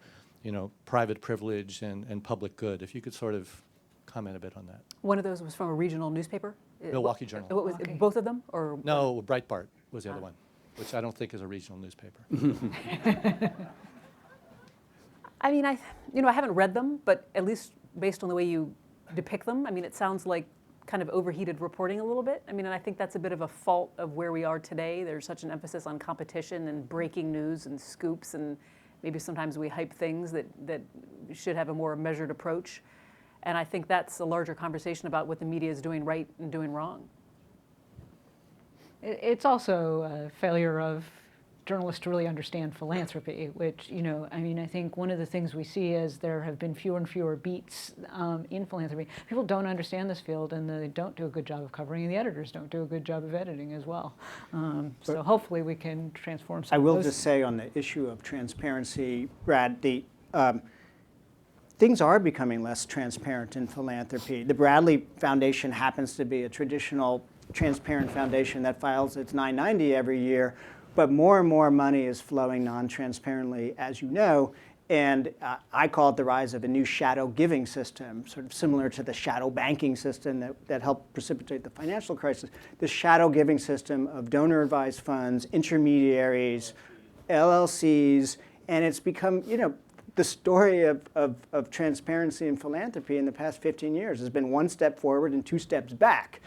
you know, private privilege and public good. If you could sort of comment a bit on that. One of those was from a regional newspaper? Milwaukee Journal. What was it, both of them? Or No, Breitbart was the other one, which I don't think is a regional newspaper. I mean, I haven't read them, but at least based on the way you depict them, I mean, it sounds like kind of overheated reporting a little bit. I mean, and I think that's a bit of a fault of where we are today. There's such an emphasis on competition and breaking news and scoops, and maybe sometimes we hype things that should have a more measured approach. And I think that's a larger conversation about what the media is doing right and doing wrong. It's also a failure of journalists to really understand philanthropy, which, you know, I mean, I think one of the things we see as there have been fewer and fewer beats in philanthropy, people don't understand this field, and they don't do a good job of covering, and the editors don't do a good job of editing as well. So hopefully we can transform some I of will those. just say on the issue of transparency, Brad, things are becoming less transparent in philanthropy. The Bradley Foundation happens to be a traditional transparent foundation that files its 990 every year, but more and more money is flowing non-transparently, as you know, and I call it the rise of a new shadow giving system, sort of similar to the shadow banking system that helped precipitate the financial crisis. This shadow giving system of donor-advised funds, intermediaries, LLCs, and it's become, the story of transparency and philanthropy in the past 15 years has been one step forward and two steps back.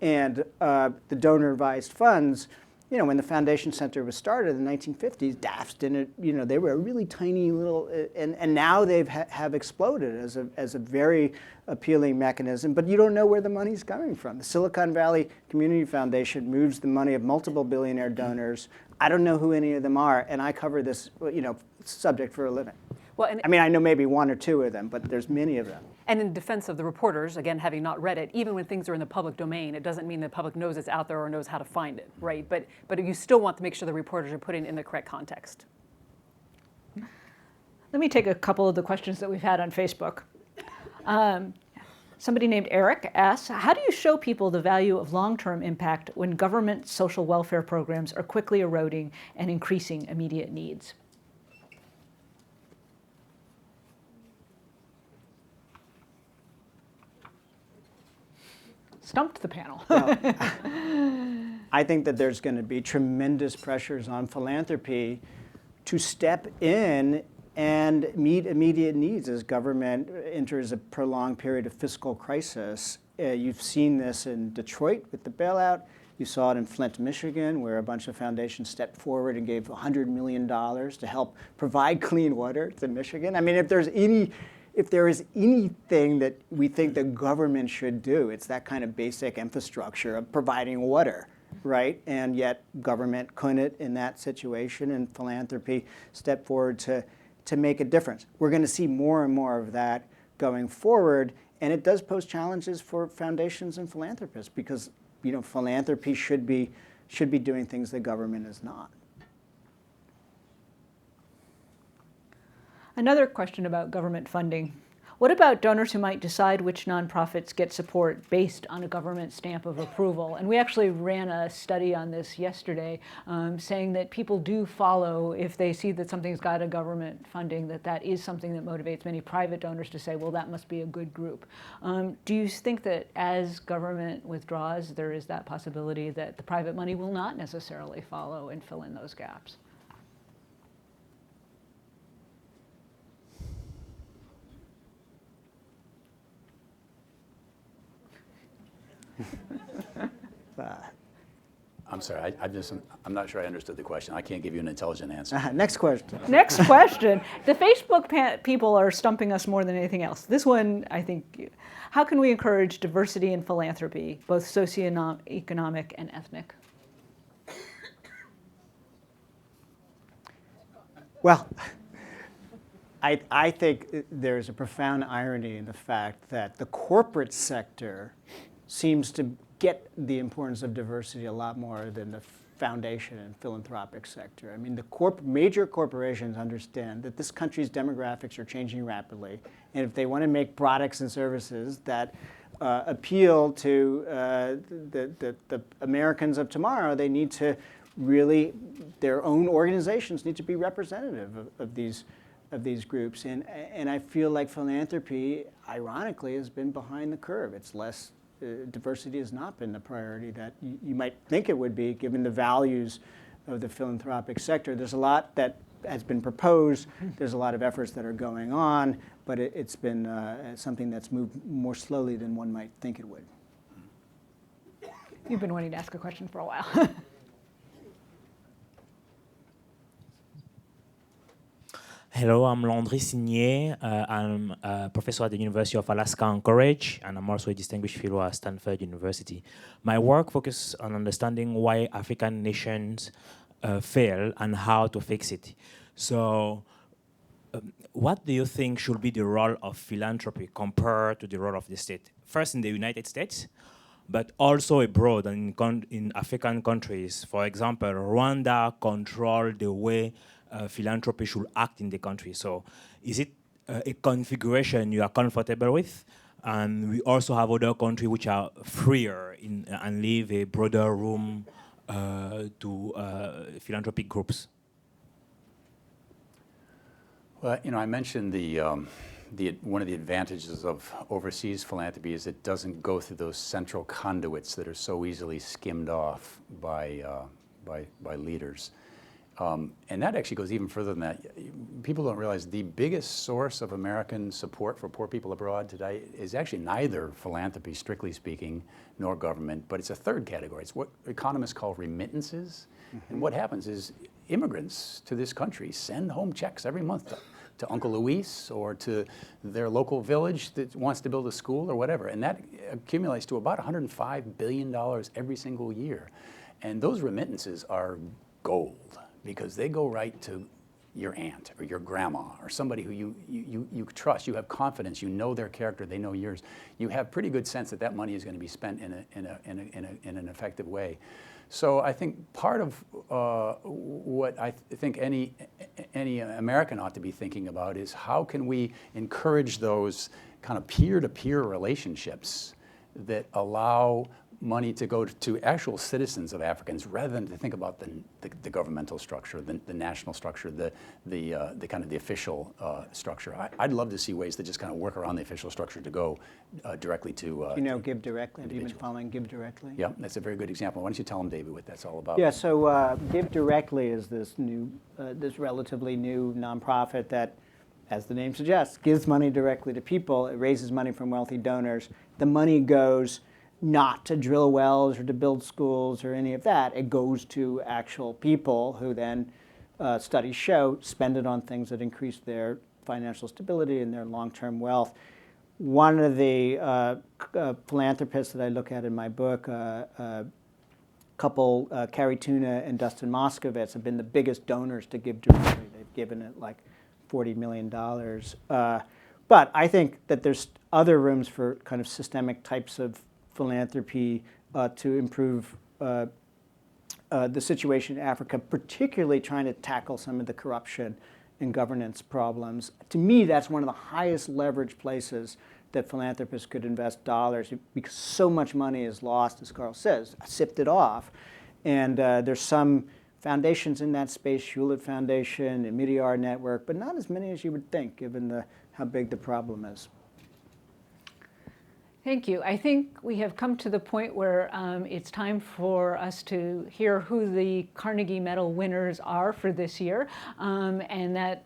And the donor-advised funds, when the Foundation Center was started in the 1950s, DAFs didn't, they were a really tiny little, and now they've have exploded as a very appealing mechanism, but you don't know where the money's coming from. The Silicon Valley Community Foundation moves the money of multiple billionaire donors. I don't know who any of them are, and I cover this, subject for a living. Well, I know maybe one or two of them, but there's many of them. And in defense of the reporters, again, having not read it, even when things are in the public domain, it doesn't mean the public knows it's out there or knows how to find it, right? But you still want to make sure the reporters are putting it in the correct context. Let me take a couple of the questions that we've had on Facebook. Somebody named Eric asks, how do you show people the value of long-term impact when government social welfare programs are quickly eroding and increasing immediate needs? Stumped the panel. Well, I think that there's going to be tremendous pressures on philanthropy to step in and meet immediate needs as government enters a prolonged period of fiscal crisis. You've seen this in Detroit with the bailout. You saw it in Flint, Michigan, where a bunch of foundations stepped forward and gave $100 million to help provide clean water to Michigan. If there is anything that we think the government should do, it's that kind of basic infrastructure of providing water, right? And yet government couldn't in that situation, and philanthropy stepped forward to make a difference. We're going to see more and more of that going forward, and it does pose challenges for foundations and philanthropists because philanthropy should be doing things the government is not. Another question about government funding. What about donors who might decide which nonprofits get support based on a government stamp of approval? And we actually ran a study on this yesterday, saying that people do follow, if they see that something's got a government funding, that is something that motivates many private donors to say, well, that must be a good group. Do you think that as government withdraws, there is that possibility that the private money will not necessarily follow and fill in those gaps? I'm sorry, I'm not sure I understood the question. I can't give you an intelligent answer. Next question. Next question. The Facebook people are stumping us more than anything else. This one, I think, how can we encourage diversity in philanthropy, both socioeconomic and ethnic? Well, I think there's a profound irony in the fact that the corporate sector seems to get the importance of diversity a lot more than the foundation and philanthropic sector. I mean, the major corporations understand that this country's demographics are changing rapidly, and if they want to make products and services that appeal to the Americans of tomorrow, they need to really, their own organizations need to be representative of these groups. And I feel like philanthropy, ironically, has been behind the curve. It's less. Diversity has not been the priority that you might think it would be, given the values of the philanthropic sector. There's a lot that has been proposed. There's a lot of efforts that are going on, but it's been something that's moved more slowly than one might think it would. You've been wanting to ask a question for a while. Hello, I'm Landry Signier. I'm a professor at the University of Alaska Anchorage, and I'm also a distinguished fellow at Stanford University. My work focuses on understanding why African nations fail and how to fix it. So what do you think should be the role of philanthropy compared to the role of the state? First, in the United States, but also abroad and in African countries. For example, Rwanda controls the way philanthropy should act in the country. So is it a configuration you are comfortable with? And we also have other countries which are freer and leave a broader room to philanthropic groups. Well, I mentioned one of the advantages of overseas philanthropy is it doesn't go through those central conduits that are so easily skimmed off by leaders. And that actually goes even further than that. People don't realize the biggest source of American support for poor people abroad today is actually neither philanthropy, strictly speaking, nor government, but it's a third category. It's what economists call remittances. And what happens is immigrants to this country send home checks every month to Uncle Luis or to their local village that wants to build a school or whatever. And that accumulates to about $105 billion every single year. And those remittances are gold, because they go right to your aunt or your grandma or somebody who you trust, you have confidence, you know their character, they know yours. You have pretty good sense that that money is going to be spent in an effective way. So I think part of what I think any American ought to be thinking about is how can we encourage those kind of peer-to-peer relationships that allow money to go to actual citizens of Africans rather than to think about the governmental structure, the national structure, the kind of the official structure. I'd love to see ways to just kind of work around the official structure to go directly to Give Directly? Have you been following Give Directly? Yeah, that's a very good example. Why don't you tell them, David, what that's all about? Yeah, so Give Directly is this new, this relatively new nonprofit that, as the name suggests, gives money directly to people. It raises money from wealthy donors. The money goes not to drill wells or to build schools or any of that. It goes to actual people who then, studies show, spend it on things that increase their financial stability and their long-term wealth. One of the philanthropists that I look at in my book, couple, Carrie Tuna and Dustin Moskovitz, have been the biggest donors to Give Directly. They've given it like $40 million. But I think that there's other rooms for kind of systemic types of philanthropy to improve the situation in Africa, particularly trying to tackle some of the corruption and governance problems. To me, that's one of the highest leverage places that philanthropists could invest dollars, because so much money is lost, as Karl says, sifted off. And there's some foundations in that space, Hewlett Foundation and Meteor Network, but not as many as you would think, given how big the problem is. Thank you. I think we have come to the point where it's time for us to hear who the Carnegie Medal winners are for this year, and that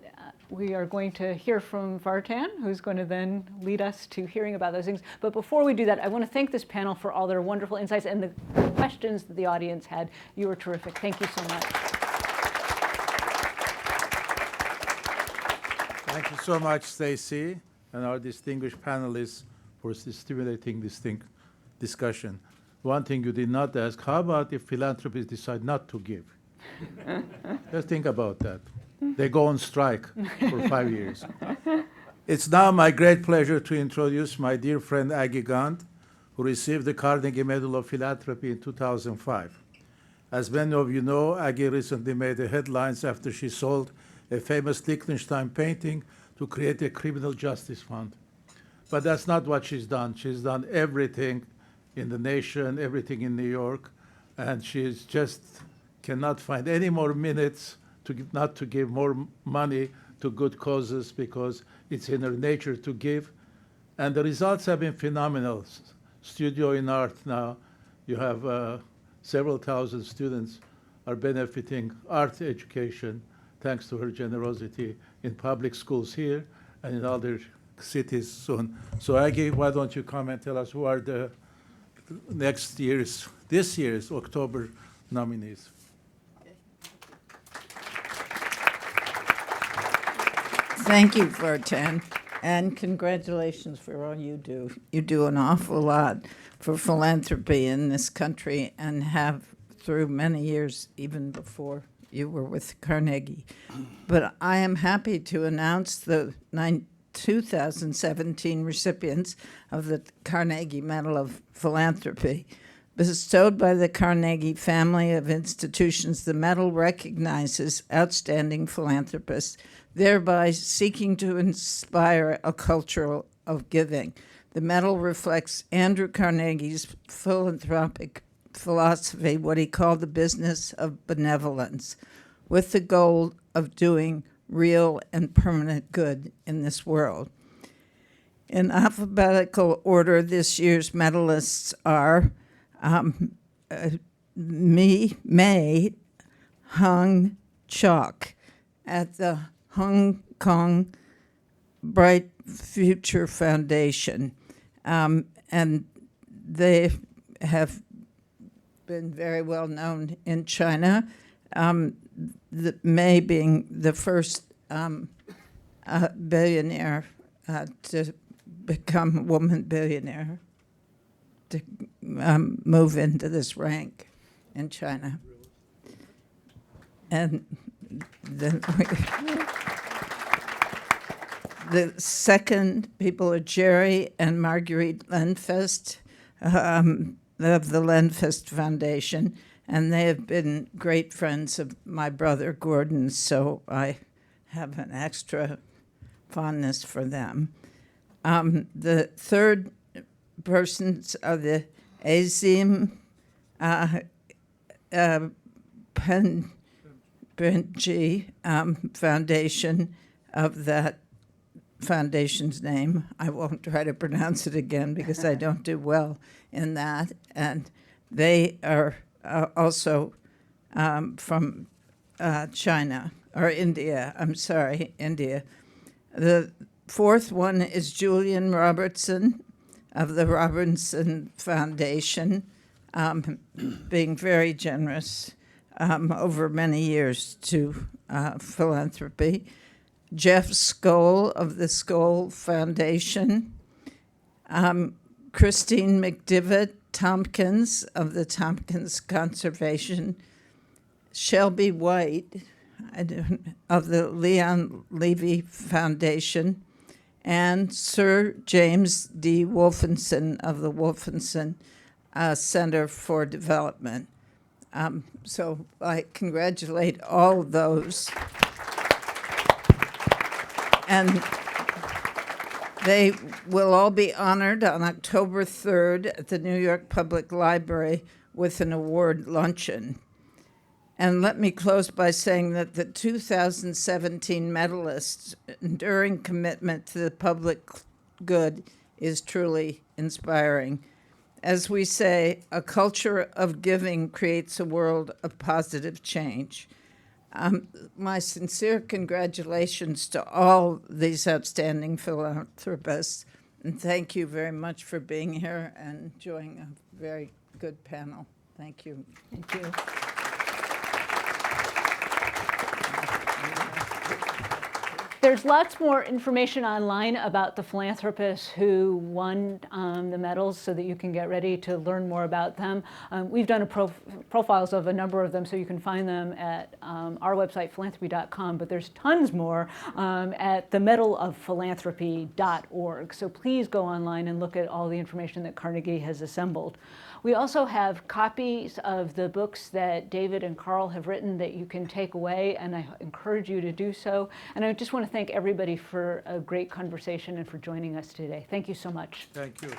we are going to hear from Vartan, who's going to then lead us to hearing about those things. But before we do that, I want to thank this panel for all their wonderful insights and the questions that the audience had. You were terrific. Thank you so much. Thank you so much, Stacy, and our distinguished panelists for stimulating this discussion. One thing you did not ask, how about if philanthropists decide not to give? Just think about that. They go on strike for 5 years. It's now my great pleasure to introduce my dear friend Aggie Gant, who received the Carnegie Medal of Philanthropy in 2005. As many of you know, Aggie recently made the headlines after she sold a famous Liechtenstein painting to create a criminal justice fund. But that's not what she's done. She's done everything in the nation, everything in New York, and she's just cannot find any more minutes not to give more money to good causes, because it's in her nature to give. And the results have been phenomenal. Studio in Art now, you have several thousand students are benefiting art education thanks to her generosity in public schools here and in other cities soon. So Aggie, why don't you come and tell us who are the this year's October nominees? Thank you, Vartan, and congratulations for all you do. You do an awful lot for philanthropy in this country and have through many years, even before you were with Carnegie. But I am happy to announce the 2017 recipients of the Carnegie Medal of Philanthropy. Bestowed by the Carnegie family of institutions, the medal recognizes outstanding philanthropists, thereby seeking to inspire a culture of giving. The medal reflects Andrew Carnegie's philanthropic philosophy, what he called the business of benevolence, with the goal of doing real and permanent good in this world. In alphabetical order, this year's medalists are May, Hung, chalk at the Hong Kong Bright Future Foundation. And they have been very well known in China, May being the first billionaire to become a woman billionaire, to move into this rank in China. And the second people are Jerry and Marguerite Lenfest of the Lenfest Foundation, and they have been great friends of my brother Gordon, so I have an extra fondness for them. The third persons are the Azim Penji Foundation, of that foundation's name. I won't try to pronounce it again because I don't do well in that. And they are also from China, or India, India. The fourth one is Julian Robertson of the Robinson Foundation, being very generous over many years to philanthropy. Jeff Skoll of the Skoll Foundation, Christine McDivitt Tompkins of the Tompkins Conservation, Shelby White of the Leon Levy Foundation, and Sir James D. Wolfenson of the Wolfenson Center for Development. So I congratulate all of those. And they will all be honored on October 3rd at the New York Public Library with an award luncheon. And let me close by saying that the 2017 medalists' enduring commitment to the public good is truly inspiring. As we say, a culture of giving creates a world of positive change. My sincere congratulations to all these outstanding philanthropists, and thank you very much for being here and enjoying a very good panel. Thank you. Thank you. There's lots more information online about the philanthropists who won the medals so that you can get ready to learn more about them. We've done profiles of a number of them, so you can find them at our website, philanthropy.com, but there's tons more at themedaloffphilanthropy.org. So please go online and look at all the information that Carnegie has assembled. We also have copies of the books that David and Karl have written that you can take away, and I encourage you to do so. And I just want to thank everybody for a great conversation and for joining us today. Thank you so much. Thank you.